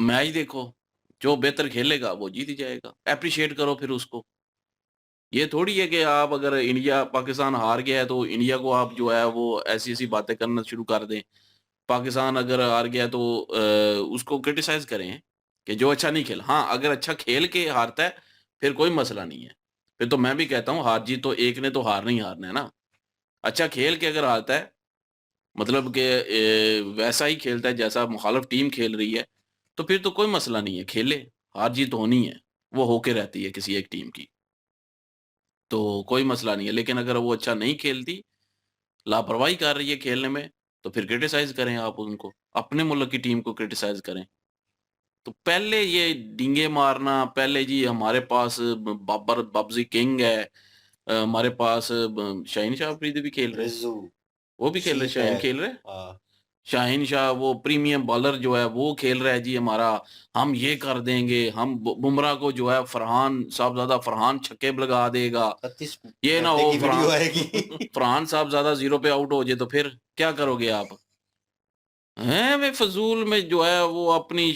मैच देखो, जो बेहतर खेलेगा वो जीत ही जाएगा। एप्रिशिएट करो फिर उसको। ये थोड़ी है कि आप अगर इंडिया पाकिस्तान हार गया है तो इंडिया को आप जो है वो ऐसी ऐसी बातें करना शुरू कर दें। पाकिस्तान अगर हार गया तो उसको क्रिटिसाइज करें कि जो अच्छा नहीं खेला। हाँ, अगर अच्छा खेल के हारता है फिर कोई मसला नहीं है, फिर तो मैं भी कहता हूँ हार जीत तो एक ने तो हारना ही हारना है ना। अच्छा खेल के अगर हारता है, मतलब कि वैसा ही खेलता है जैसा मुखालिफ टीम खेल रही है, तो फिर तो कोई मसला नहीं है, खेले। हार जीत होनी है, वो होके रहती है किसी एक टीम की, तो कोई मसला नहीं है। लेकिन अगर वो अच्छा नहीं खेलती, लापरवाही कर रही है खेलने में, तो फिर क्रिटिसाइज करें आप उनको, अपने मुल्क की टीम को क्रिटिसाइज करें। तो पहले ये डींगे मारना, पहले जी हमारे पास बाबर बाबजी किंग है, हमारे पास शाहीन शाह अफरीदी भी खेल रहे हैं, रिजू वो भी खेल रहे, शीत शाहीन है। खेल रहे, हाँ, शाहीन शाह वो प्रीमियम बॉलर जो है वो खेल रहा है जी हमारा। हम ये कर देंगे, हम बुमराह को जो है फरहान साहबजादा फरहान छक्के लगा देगा। 36 ये ना घंटे हो की वीडियो आएगी। फरहान साहबजादा 0 पे आउट हो जाए तो फिर क्या करोगे आप? हैं वे फजूल में जो है वो अपनी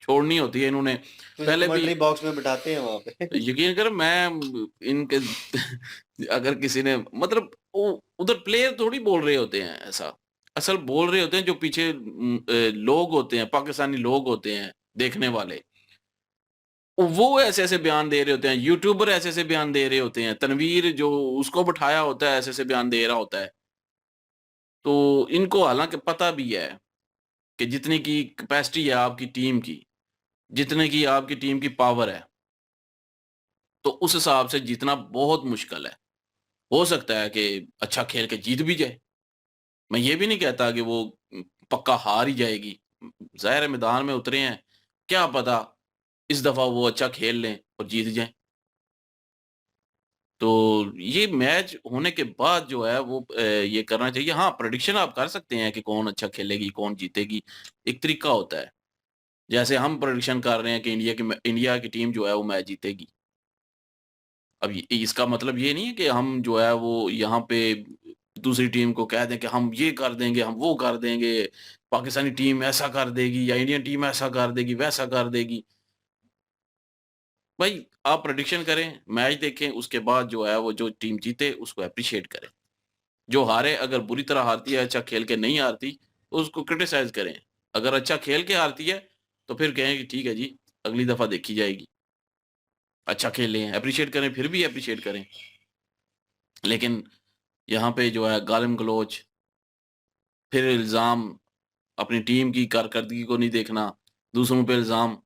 छोड़नी होती है इन्होंने। तुझे पहले भी कमेंट्री बॉक्स में बिठाते हैं वहां पे। यकीन कर, मैं इनके अगर किसी ने मतलब उधर प्लेयर थोड़ी बोल रहे होते हैं ऐसा, असल बोल रहे होते हैं जो पीछे लोग होते हैं, पाकिस्तानी लोग होते हैं देखने वाले, वो ऐसे ऐसे बयान दे रहे होते हैं। यूट्यूबर ऐसे ऐसे बयान दे रहे होते हैं, तनवीर जो उसको बिठाया होता है ऐसे ऐसे बयान दे रहा होता है। तो इनको हालांकि पता भी है कि जितनी की कैपेसिटी है आपकी टीम की, जितने की आपकी टीम की पावर है, तो उस हिसाब से जीतना बहुत मुश्किल है। हो सकता है कि अच्छा खेल के जीत भी जाए, मैं ये भी नहीं कहता कि वो पक्का हार ही जाएगी। ज़ाहिर है मैदान में उतरे हैं, क्या पता इस दफ़ा वो अच्छा खेल लें और जीत जाएँ। तो ये मैच होने के बाद जो है वो ये करना चाहिए। हाँ, प्रेडिक्शन आप कर सकते हैं कि कौन अच्छा खेलेगी, कौन जीतेगी, एक तरीका होता है। जैसे हम प्रेडिक्शन कर रहे हैं कि इंडिया की टीम जो है वो मैच जीतेगी। अब इसका मतलब ये नहीं है कि हम जो है वो यहाँ पे दूसरी टीम को कह दें कि हम ये कर देंगे, हम वो कर देंगे, पाकिस्तानी टीम ऐसा कर देगी या इंडियन टीम ऐसा कर देगी, वैसा कर देगी। भाई आप प्रेडिक्शन करें, मैच देखें, उसके बाद जो है वो जो टीम जीते उसको एप्रिशिएट करें। जो हारे अगर बुरी तरह हारती है, अच्छा खेल के नहीं हारती, तो उसको क्रिटिसाइज़ करें। अगर अच्छा खेल के हारती है, तो फिर कहें कि ठीक है जी, अगली दफा देखी जाएगी, अच्छा खेले हैं, अप्रिशिएट करें, फिर भी अप्रिशिएट करें। लेकिन यहाँ पे जो है गालिम गलोच, फिर इल्ज़ाम, अपनी टीम की कारकर्दगी को नहीं देखना, दूसरों पे इल्ज़ाम,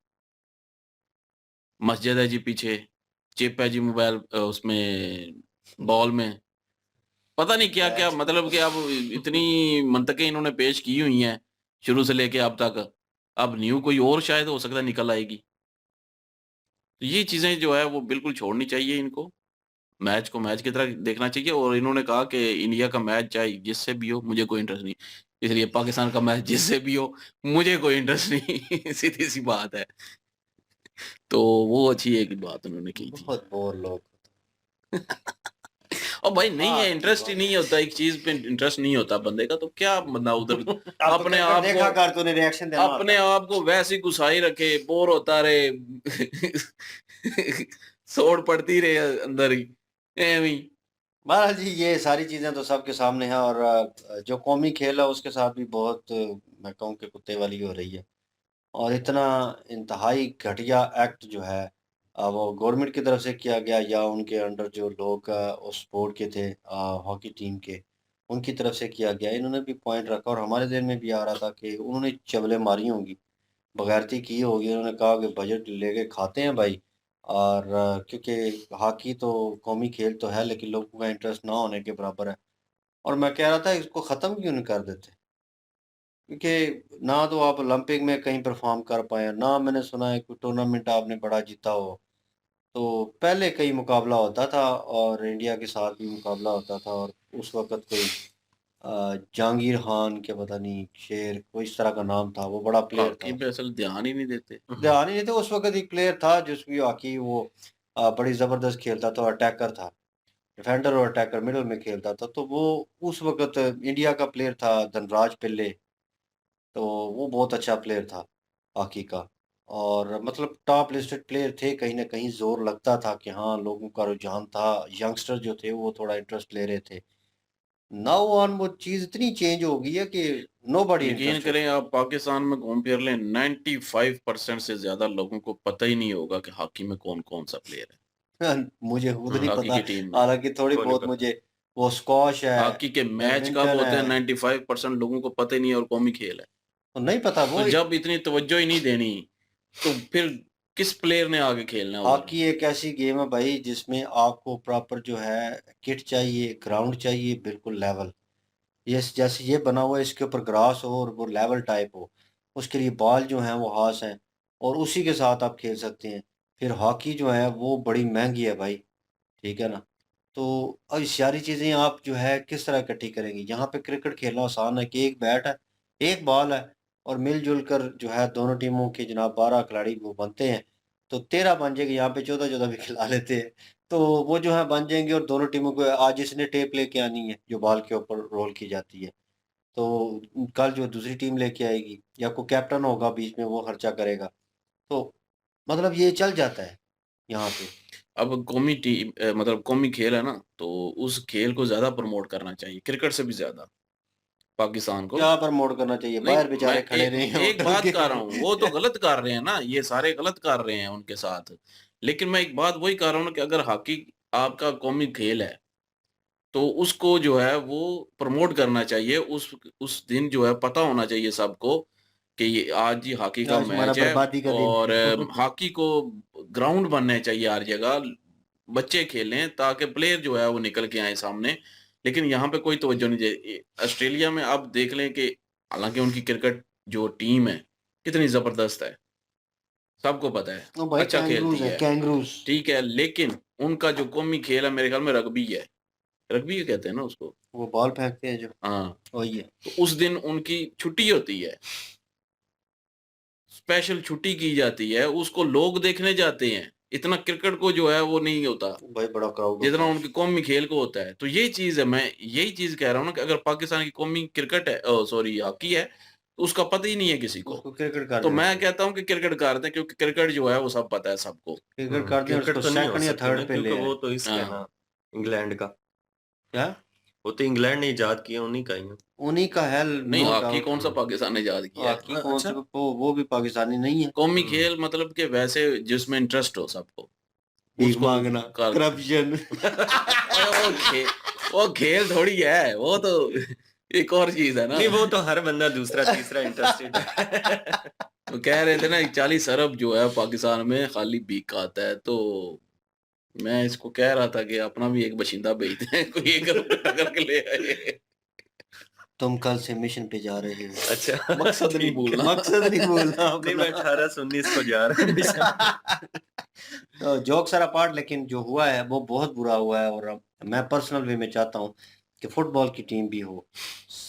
मस्जिद है जी पीछे, चिप है जी मोबाइल उसमें बॉल में, पता नहीं क्या-क्या, मतलब कि अब इतनी मंतकें इन्होंने पेश की हुई हैं, शुरू से लेके अब तक। अब न्यू कोई और शायद हो सकता है निकल आएगी। तो ये चीज़ें जो है वो बिल्कुल छोड़नी चाहिए इनको। मैच को मैच की तरह देखना चाहिए, और इन्होंने कहा कि इंडिया का मैच चाहे जिससे भी हो, मुझे कोई इंटरेस्ट नहीं। इसलिए पाकिस्तान का मैच जिससे भी हो, मुझे कोई इंटरेस्ट नहीं। सीधी-सी बात है। तो वो अच्छी एक बात उन्होंने की थी। बहुत बोर लोग। और भाई नहीं है, हाँ, इंटरेस्ट ही नहीं होता, एक चीज़ पे इंटरेस्ट नहीं होता बंदे का, तो क्या बंदा उधर अब अपने क्रिकेट आप देखा को कर, तूने रिएक्शन देना अपने आप को वैसे ही घुसाई रखे, बोर होता रहे, सोड़ पड़ती रहे अंदर ही, एਵੇਂ ही। महाराज जी, ये सारी चीजें तो सबके सामने हैं, और जो कौमी खेल है उसके साथ भी बहुत मैं कहूँ कि कुत्ते वाली हो रही है। और इतना इंतहाई घटिया एक्ट जो है वो गवर्नमेंट की तरफ से किया गया, या उनके अंडर जो लोग उस बोर्ड के थे हॉकी टीम के, उनकी तरफ से किया गया। इन्होंने भी पॉइंट रखा, और हमारे ज़हन में भी आ रहा था कि उन्होंने चबले मारी होंगी, बगैरती की होगी। उन्होंने कहा कि बजट लेके खाते हैं भाई। और क्योंकि हॉकी तो कौमी खेल तो है, लेकिन लोगों का इंटरेस्ट ना होने के बराबर है। और मैं कह रहा था इसको ख़त्म क्यों नहीं कर देते, क्योंकि ना तो आप ओलंपिक में कहीं परफॉर्म कर पाए, ना मैंने सुना है कोई टूर्नामेंट आपने बड़ा जीता हो। तो पहले कई मुकाबला होता था, और इंडिया के साथ भी मुकाबला होता था, और उस वक़्त कोई जहांगीर खान के पता नहीं शेर कोई इस तरह का नाम था, वो बड़ा प्लेयर हॉकी था। पे असल ध्यान ही नहीं देते। ध्यान ही नहीं था। उस वक़्त एक प्लेयर था जिसकी हॉकी वो बड़ी ज़बरदस्त खेलता था, अटैकर था। डिफेंडर और अटैकर मिडल में खेलता था। तो वो उस वक़्त इंडिया का प्लेयर था, धनराज पिल्ले। तो वो बहुत अच्छा प्लेयर था हॉकी का, और मतलब टॉप लिस्टेड प्लेयर थे। कहीं न कहीं ज़ोर लगता था कि हाँ, लोगों का रुझान था, यंगस्टर जो थे वो थोड़ा इंटरेस्ट ले रहे थे। नाउ ऑन वो चीज़ इतनी चेंज हो गई है कि नोबडी यकीन इंटरेस्टेड। करें, आप पाकिस्तान में घूम फिर लें, 95% से ज़्यादा लोगों को पता ही नहीं होगा कि हॉकी में कौन-कौन सा प्लेयर है, मुझे खुद नहीं हॉकी पता, की टीम में। हालाँकि थोड़ी बहुत मुझे वो स्क्वॉश है, हॉकी के मैच कब बैडमिंटन होते हैं, है, 95% लोगों को पता ही नहीं है, और कौमी खेल है। तो नहीं पता तो वो। जब इतनी तवज्जो ही नहीं देनी, तो फिर किस प्लेयर ने आगे खेलना है उधर? हॉकी एक ऐसी गेम है भाई जिसमें आपको प्रॉपर जो है किट चाहिए, ग्राउंड चाहिए बिल्कुल लेवल। जैसे ये बना हुआ है, इसके ऊपर ग्रास हो और वो लेवल टाइप हो। उसके लिए बॉल जो हैं वो हाथ हैं, और उसी के साथ आप खेल सकते हैं। फिर हॉकी जो है वो बड़ी महँगी है भाई, ठीक है ना? तो अब ये सारी चीज़ें आप जो है किस तरह इकट्ठी करेंगी? यहाँ पे क्रिकेट खेलना आसान है कि एक बैट है, एक बॉल है, और मिल-जुल कर जो है दोनों टीमों के जनाब 12 खिलाड़ी वो बनते हैं। तो 13 बन जाएँगे, यहाँ पे 14-14 भी खिला लेते हैं। तो वो जो है बन जाएँगे, और दोनों टीमों को आज जिसने टेप लेके आनी है, जो बॉल के ऊपर रोल की जाती है। तो कल जो दूसरी टीम लेके आएगी, या कोई कैप्टन होगा बीच में, वो खर्चा करेगा। तो मतलब ये चल जाता है यहाँ पे। अब कौमी टीम मतलब कौमी खेल है ना, तो उस खेल को ज़्यादा प्रमोट करना चाहिए, क्रिकेट से भी ज़्यादा, पाकिस्तान को। क्या प्रमोट करना चाहिए? नहीं, बाहर मैं बेचारे खड़े रहे हैं एक होटल बात के। कर रहा हूँ, वो तो गलत कर रहे हैं ना, ये सारे गलत कर रहे हैं उनके साथ। लेकिन मैं एक बात वही कर रहा हूँ ना, कि अगर हॉकी आपका कौमी खेल है, तो उसको जो है वो प्रमोट करना चाहिए। उस दिन जो है पता होना चाहिए सबको कि ये आज ही हॉकी का आज हमारा मैच है, बर्बादी का दिन और है। हॉकी को ग्राउंड बनने चाहिए हर जगह, बच्चे खेलें ताकि प्लेयर जो है वो निकल के आए सामने। लेकिन यहाँ पे कोई तवज्जो नहीं दे। ऑस्ट्रेलिया में आप देख लें कि हालाँकि उनकी क्रिकेट जो टीम है, कितनी ज़बरदस्त है, सबको पता है, ओ भाई, अच्छा कैंगरूज खेलती है है, कैंगरूज। ठीक है, लेकिन उनका जो कौमी खेल है मेरे ख्याल में रग्बी है। रग्बी कहते हैं ना उसको? वो बॉल फेंकते हैं जो, हाँ, वही है। तो उस दिन उनकी छुट्टी होती है, स्पेशल छुट्टी की जाती है, उसको लोग देखने जाते हैं। इतना क्रिकेट को जो है वो नहीं होता, भाई बड़ा क्राउड जितना होता है। उनके कौमी खेल को होता है। तो ये चीज़ है, मैं यही चीज़ कह रहा हूँ ना, कि अगर पाकिस्तान की कौमी क्रिकेट है, सॉरी हॉकी है, तो उसका पता ही नहीं है किसी को। उसको क्रिकेट कर तो देना मैं चाहिए। कहता हूँ कि क्रिकेट कर दें, क्योंकि क्रिकेट जो है वो सब पता है सबको। क्रिकेट कर दें, क्रिकेट उसको तो नहीं हो सेकंड या सकती ना, थर्ड पे ले क्योंकि आए। वो तो इसका है हाँ। ना, इंग्लैंड का। क्या? वो तो इंग्लैंड ने इजाद किया, उन्हीं का ही है। उन्हीं का है, नहीं, नो हॉकी डाउट। कौन सा पाकिस्तान ने याद किया है? हॉकी कौन अच्छा, सा, वो भी पाकिस्तानी नहीं है। कौमी खेल मतलब कि वैसे जिसमें इंटरेस्ट हो सबको, भीख उसको मांगना, कर करप्शन। वो खेल थोड़ी है, वो तो एक और चीज है ना। नहीं, वो तो हर बंदा दूसरा तीसरा इंटरेस्टेड है। वो कह रहे थे ना 40 अरब जो है पाकिस्तान में खाली भीख आता है, तो मैं इसको कह रहा था कि अपना भी एक बशिंदा भेजते हैं, कोई 1 अरब इकट्ठा करके ले आए। तुम कल से मिशन पे जा रहे हो। अच्छा, मकसद नहीं ठीक है। भूलना। मकसद नहीं भूलना नहीं, मैं 18 से 19 को जा रहा हूँ। तो जोक सर अपार्ट, लेकिन जो हुआ है वो बहुत बुरा हुआ है, और मैं पर्सनल वे में चाहता हूँ कि फुटबॉल की टीम भी हो।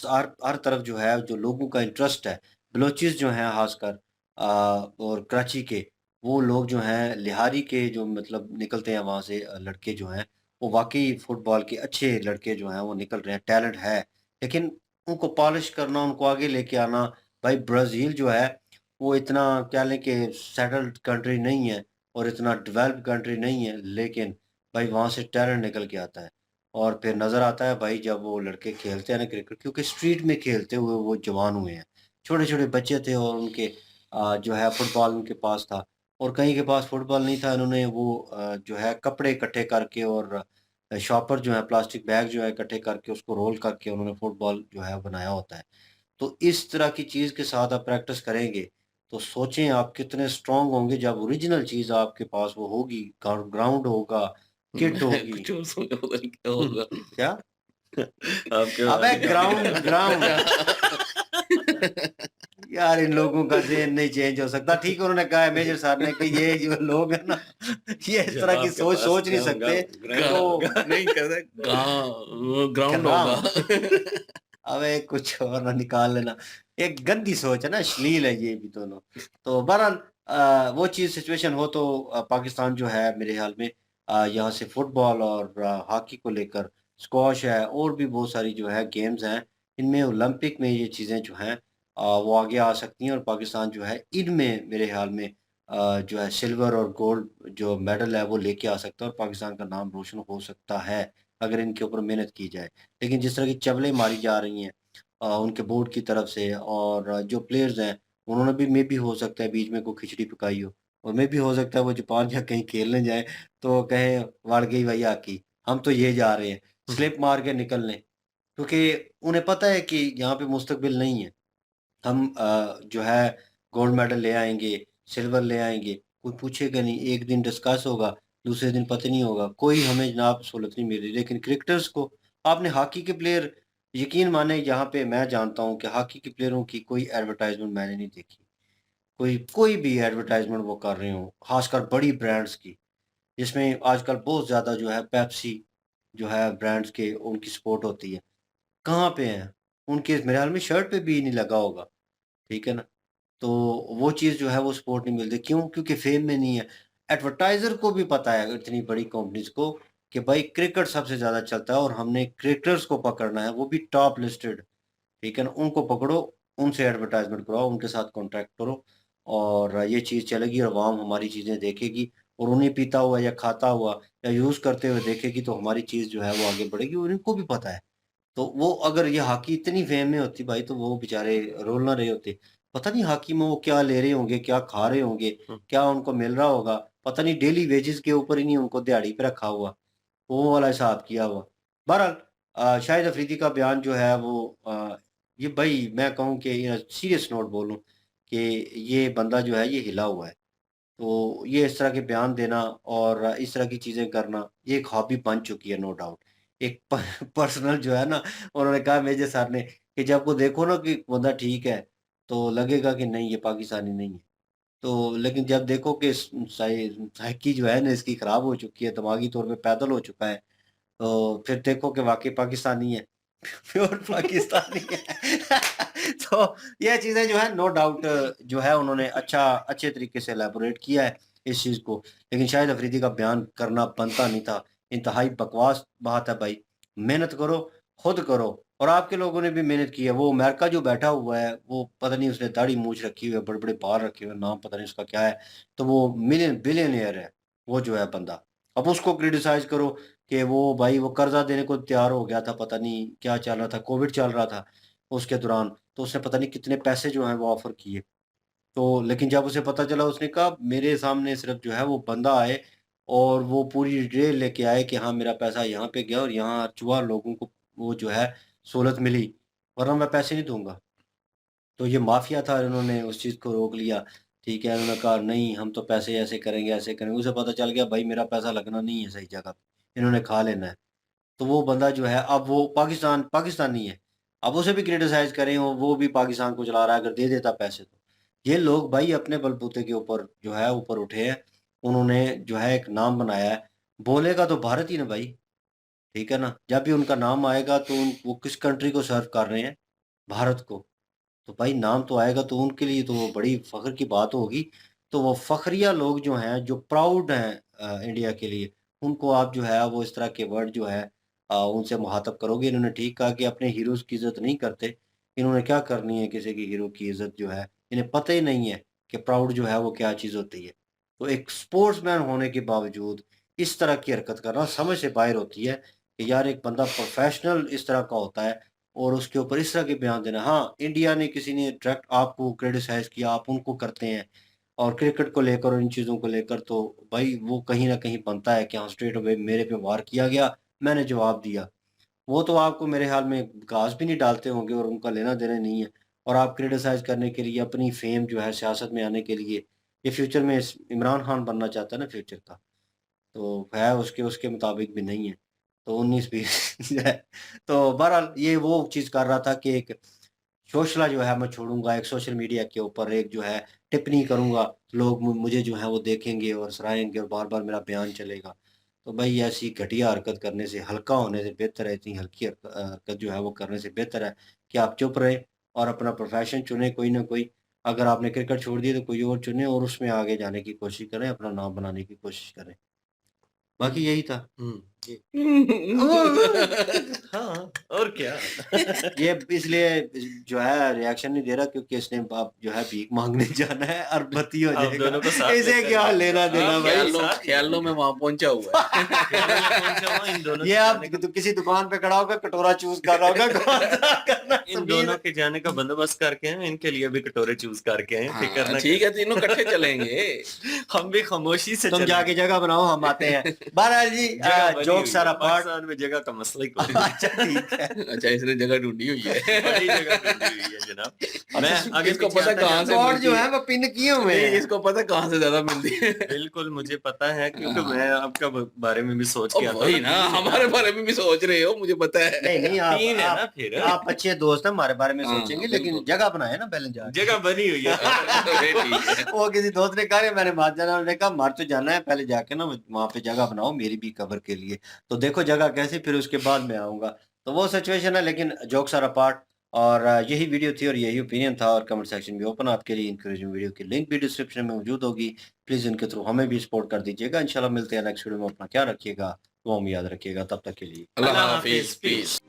हर तरफ जो है, जो लोगों का इंटरेस्ट है, बलोचिस जो हैं खासकर, और कराची के वो लोग जो हैं, लिहारी के जो मतलब निकलते हैं वहाँ से लड़के जो हैं, वो वाकई फुटबॉल के अच्छे लड़के जो हैं वो निकल रहे हैं, टैलेंट है, लेकिन उनको पॉलिश करना, उनको आगे लेके आना। भाई ब्राज़ील जो है वो इतना क्या लें कि सेटल्ड कंट्री नहीं है और इतना डेवलप्ड कंट्री नहीं है, लेकिन भाई वहाँ से टैलेंट निकल के आता है। और फिर नज़र आता है भाई जब वो लड़के खेलते हैं ना क्रिकेट, क्योंकि स्ट्रीट में खेलते हुए वो जवान हुए हैं, छोटे-छोटे बच्चे थे और उनके जो है फुटबॉल उनके पास था, और कहीं के पास फुटबॉल नहीं था। इन्होंने वो जो है कपड़े इकट्ठे करके और शॉपर जो है प्लास्टिक बैग जो है इकट्ठे करके उसको रोल करके उन्होंने फुटबॉल जो है बनाया होता है। तो इस तरह की चीज़ के साथ आप प्रैक्टिस करेंगे, तो सोचें आप कितने स्ट्रॉन्ग होंगे जब ओरिजिनल चीज़ आपके पास वो होगी, ग्राउंड होगा, किट मैं होगी। कुछ और सोचा उधर क्या होगा। क्या? आपके अबे ग्राउंड ग्राउंड। यार इन लोगों का ज़हन नहीं चेंज हो सकता। ठीक है, उन्होंने कहा है मेजर साहब ने कि ये जो लोग हैं ना, ये इस तरह की आपके सोच पास सोच नहीं क्या होगा? सकते। तो नहीं कहते ग्राउंड होगा। ग्राउंड। अबे कुछ और ना निकाल लेना। एक गंदी सोच है ना, अश्लील है ये भी दोनों। तो बहरहाल वो चीज़ सिचुएशन हो तो पाकिस्तान जो है मेरे ख़्याल में यहाँ से फुटबॉल और हॉकी को लेकर, स्क्वॉश है और भी बहुत सारी जो है गेम्स हैं, इनमें ओलंपिक में ये चीज़ें जो हैं वो आगे आ सकती हैं, और पाकिस्तान जो है इनमें मेरे ख़्याल में जो है सिल्वर और गोल्ड जो मेडल है वो लेके आ सकता है, और पाकिस्तान का नाम रोशन हो सकता है, अगर इनके ऊपर मेहनत की जाए। लेकिन जिस तरह की चबलें मारी जा रही हैं उनके बोर्ड की तरफ से, और जो प्लेयर्स हैं उन्होंने भी मे बी हो सकता है बीच में कोई खिचड़ी पकाई हो, और मे बी हो सकता है वो जापान या कहीं खेलने जाएँ तो कहें वड़ गई भैया की, हम तो ये जा रहे हैं, स्लिप मार के निकल लें। क्योंकि उन्हें पता है कि यहाँ पे मुस्तकबिल नहीं है। हम जो है गोल्ड मेडल ले आएँगे, सिल्वर ले आएँगे, कोई पूछेगा नहीं, एक दिन डिस्कस होगा, दूसरे दिन पता नहीं होगा, कोई हमें जनाब सहूलत नहीं मिल रही। लेकिन क्रिकेटर्स को, आपने हॉकी के प्लेयर, यकीन माने यहाँ पे मैं जानता हूँ कि हॉकी के प्लेयरों की कोई एडवर्टाइज़मेंट मैंने नहीं देखी। कोई कोई भी एडवर्टाइज़मेंट वो कर रहे हों, ख़ासकर बड़ी ब्रांड्स की, जिसमें आजकल बहुत ज़्यादा जो है पेप्सी जो है ब्रांड्स के उनकी सपोर्ट होती है। कहाँ पे हैं? उनके मेरे ख़्याल में शर्ट पे भी नहीं लगा होगा, ठीक है ना? तो वो चीज़ जो है वो सपोर्ट नहीं मिलती, क्यों? क्योंकि फ़ेम में नहीं है। एडवर्टाइज़र को भी पता है इतनी बड़ी कंपनीज़ को कि भाई क्रिकेट सबसे ज़्यादा चलता है और हमने क्रिकेटर्स को पकड़ना है, वो भी टॉप लिस्टेड, ठीक है ना? उनको पकड़ो, उनसे एडवर्टाइज़मेंट करवाओ, उनके साथ कॉन्ट्रैक्ट करो, और ये चीज़ चलेगी और अवाम हमारी चीज़ें देखेगी, और उन्हें पीता हुआ या खाता हुआ या यूज़ करते हुए देखेगी, तो हमारी चीज़ जो है वो आगे बढ़ेगी, और इनको भी पता है। तो वो अगर ये हॉकी इतनी फेम में होती भाई, तो वो बेचारे रोल ना रहे होते। पता नहीं हॉकी में वो क्या ले रहे होंगे, क्या खा रहे होंगे, क्या उनको मिल रहा होगा, पता नहीं डेली वेजेस के ऊपर ही नहीं उनको दिहाड़ी पे रखा हुआ, वो वाला हिसाब किया हुआ। बहरहाल शाहिद अफरीदी का बयान जो है वो ये भाई मैं कहूँ कि सीरियस नोट बोलूँ कि ये बंदा जो है ये हिला हुआ है। तो ये इस तरह के बयान देना और इस तरह की चीज़ें करना, ये एक हॉबी बन चुकी है नो डाउट। एक प पर्सनल जो है ना, उन्होंने कहा मेजर साहब ने कि जब वो देखो ना कि बंदा ठीक है, तो लगेगा कि नहीं ये पाकिस्तानी नहीं है। तो लेकिन जब देखो कि साइकी जो है ना इसकी खराब हो चुकी है, दिमागी तौर पे पैदल हो चुका है, तो फिर देखो कि वाक़ई पाकिस्तानी है, प्योर पाकिस्तानी है। तो ये चीज़ें जो है नो डाउट जो है उन्होंने अच्छे तरीके से इलैबोरेट किया है इस चीज़ को। लेकिन शाहिद अफरीदी का बयान करना बनता नहीं था। इंतहाई बकवास बात है भाई। मेहनत करो, खुद करो, और आपके लोगों ने भी मेहनत की है। वो अमेरिका जो बैठा हुआ है, वो पता नहीं उसने दाढ़ी मूंछ रखी हुई है, बड़े-बड़े बाल रखे हुए हैं, नाम पता नहीं उसका क्या है। तो वो बिलियनियर है, वो जो है बंदा। अब उसको क्रिटिसाइज़ करो कि वो भाई वो कर्जा देने को तैयार हो गया था, पता नहीं क्या चल रहा था, कोविड चल रहा था उसके दौरान, तो उसने पता नहीं कितने पैसे जो हैं वो ऑफर किए। तो लेकिन जब उसे पता चला, उसने कहा मेरे सामने सिर्फ जो है वो बंदा आए और वो पूरी डिटेल लेके आए कि हाँ मेरा पैसा यहाँ पे गया और यहाँ चुहा लोगों को वो जो है सहूलत मिली, वरना मैं पैसे नहीं दूंगा। तो ये माफिया था, इन्होंने उस चीज़ को रोक लिया। ठीक है, उन्होंने कहा नहीं हम तो पैसे ऐसे करेंगे ऐसे करेंगे, उसे पता चल गया भाई मेरा पैसा लगना नहीं है सही जगह पे, इन्होंने खा लेना है। तो वो बंदा जो है अब वो पाकिस्तानी है, अब उसे भी क्रिटिसाइज करें और वो भी पाकिस्तान को चला रहा है, अगर दे देता पैसे तो। ये लोग भाई अपने बलबूते के ऊपर जो है ऊपर उठे हैं, उन्होंने जो है एक नाम बनाया है। बोलेगा तो भारत ही ना भाई, ठीक है ना, जब भी उनका नाम आएगा तो वो किस कंट्री को सर्व कर रहे हैं, भारत को। तो भाई नाम तो आएगा तो उनके लिए तो वो बड़ी फ़ख्र की बात होगी। तो वो फ़ख्रिया लोग जो हैं, जो प्राउड हैं इंडिया के लिए, उनको आप जो है वो इस तरह के वर्ड जो है उनसे मुख़ातब करोगे। इन्होंने ठीक कहा कि अपने हीरोज़ की इज़्ज़त नहीं करते। इन्होंने क्या करनी है किसी की हीरो की इज़्ज़त जो है, इन्हें पता ही नहीं है कि प्राउड जो है वो क्या चीज़ होती है। तो एक स्पोर्ट्समैन होने के बावजूद इस तरह की हरकत करना समझ से बाहर होती है कि यार एक बंदा प्रोफ़ेशनल इस तरह का होता है और उसके ऊपर इस तरह के बयान देना। हाँ, इंडिया ने किसी ने डायरेक्ट आपको क्रिटिसाइज़ किया, आप उनको करते हैं और क्रिकेट को लेकर और इन चीज़ों को लेकर तो भाई वो कहीं न कहीं बनता है कि हाँ, स्ट्रेट अवे मेरे पे वार किया गया, मैंने जवाब दिया। वो तो आपको मेरे ख़्याल में घास भी नहीं डालते होंगे और उनका लेना-देना नहीं है और आप क्रिटिसाइज़ करने के लिए अपनी फ़ेम जो है सियासत में आने के लिए, ये फ्यूचर में इस इमरान खान बनना चाहता है ना फ्यूचर का। तो है उसके उसके मुताबिक भी नहीं है। तो 19-20 जो है। तो बहरहाल ये वो चीज़ कर रहा था कि एक शोषला जो है मैं छोड़ूँगा, एक सोशल मीडिया के ऊपर एक जो है टिप्पणी करूँगा, लोग मुझे जो है वो देखेंगे और सराहेंगे और बार-बार मेरा बयान चलेगा। तो भई ऐसी घटिया हरकत करने से, हल्का होने से बेहतर है, इतनी हल्की हरकत जो है वो करने से बेहतर है कि आप चुप रहें और अपना प्रोफ़ेशन चुनें कोई ना कोई। अगर आपने क्रिकेट छोड़ दी तो कोई और चुनें और उसमें आगे जाने की कोशिश करें, अपना नाम बनाने की कोशिश करें। बाकी यही था। जी। हाँ, और क्या? ये इसलिए जो है रिएक्शन नहीं दे रहा क्योंकि इसने अब जो है भीख माँगने जाना है, अरबपति हो आप जाएगा। दोनों को साथ इसे लेकर क्या जाओ। लेना देना आप भाई। ख्यालों में वहाँ पहुँचा हुआ है। पहुँचा हुआ इन दोनों ये के आप जाने का तो किसी दुकान पे खड़ा होकर कटोरा चूज़ कर रहा होगा कौन सा करना है, इन सफेद दोनों के जाने का बंदोबस्त करके हैं, इनके लिए भी कटोरे चूज़ करके हैं, फिक्र हाँ, ना ठीक है, तीनों इकट्ठे चलेंगे। हम भी खामोशी से तुम चलेंगे। जाके जगह बनाओ, हम आते हैं। बहरहाल जी जगह बनी जोक हुई है, सारा पार्ट। पाकिस्तान में जगह का मसला ही कोई नहीं। अच्छा ठीक है। अच्छा, इसने जगह ढूँढी हुई है। बड़ी जगह ढूँढी हुई है जनाब। मैं आगे इसको पीछे पता आता कहाँ से जाऊँ। कॉर्ड मिलती जो है। है वो पिन किए हुए नहीं, हैं। इसको पता कहाँ से ज़्यादा मिलती है। बिल्कुल मुझे पता है क्योंकि मैं आपका बारे में भी सोच के आता हूँ। वही ना, हमारे बारे में भी सोच रहे हो, मुझे पता है। नहीं तीन है ना फिर। आप अच्छे दोस्त हैं, हमारे बारे में हाँ, सोचेंगे लेकिन बिल्कुल। जगह बनाए ना पहले जाके। जगह बनी हुई है। अरे ठीक है। वो किसी दोस्त ने कहा मैंने मार जाना, उन्होंने कहा मार तो जाना है, पहले जाके ना वहाँ पे जगह बनाओ मेरी भी कब्र के लिए। तो देखो जगह कैसी, फिर उसके बाद मैं आऊँगा। तो वो सिचुएशन है, लेकिन जोक्स आर अपार्ट। और यही वीडियो थी और यही ओपिनियन था और कमेंट सेक्शन भी ओपन आपके लिए। इंकरेजिंग वीडियो की लिंक भी डिस्क्रिप्शन में मौजूद होगी। प्लीज़ इनके थ्रू हमें भी सपोर्ट कर दीजिएगा। इंशाल्लाह मिलते हैं नेक्स्ट वीडियो में। अपना ख्याल रखिएगा, दुआ में याद रखिएगा। तब तक के लिए अल्लाह अल्लाह हाफिज़, हाफिज़, पीस।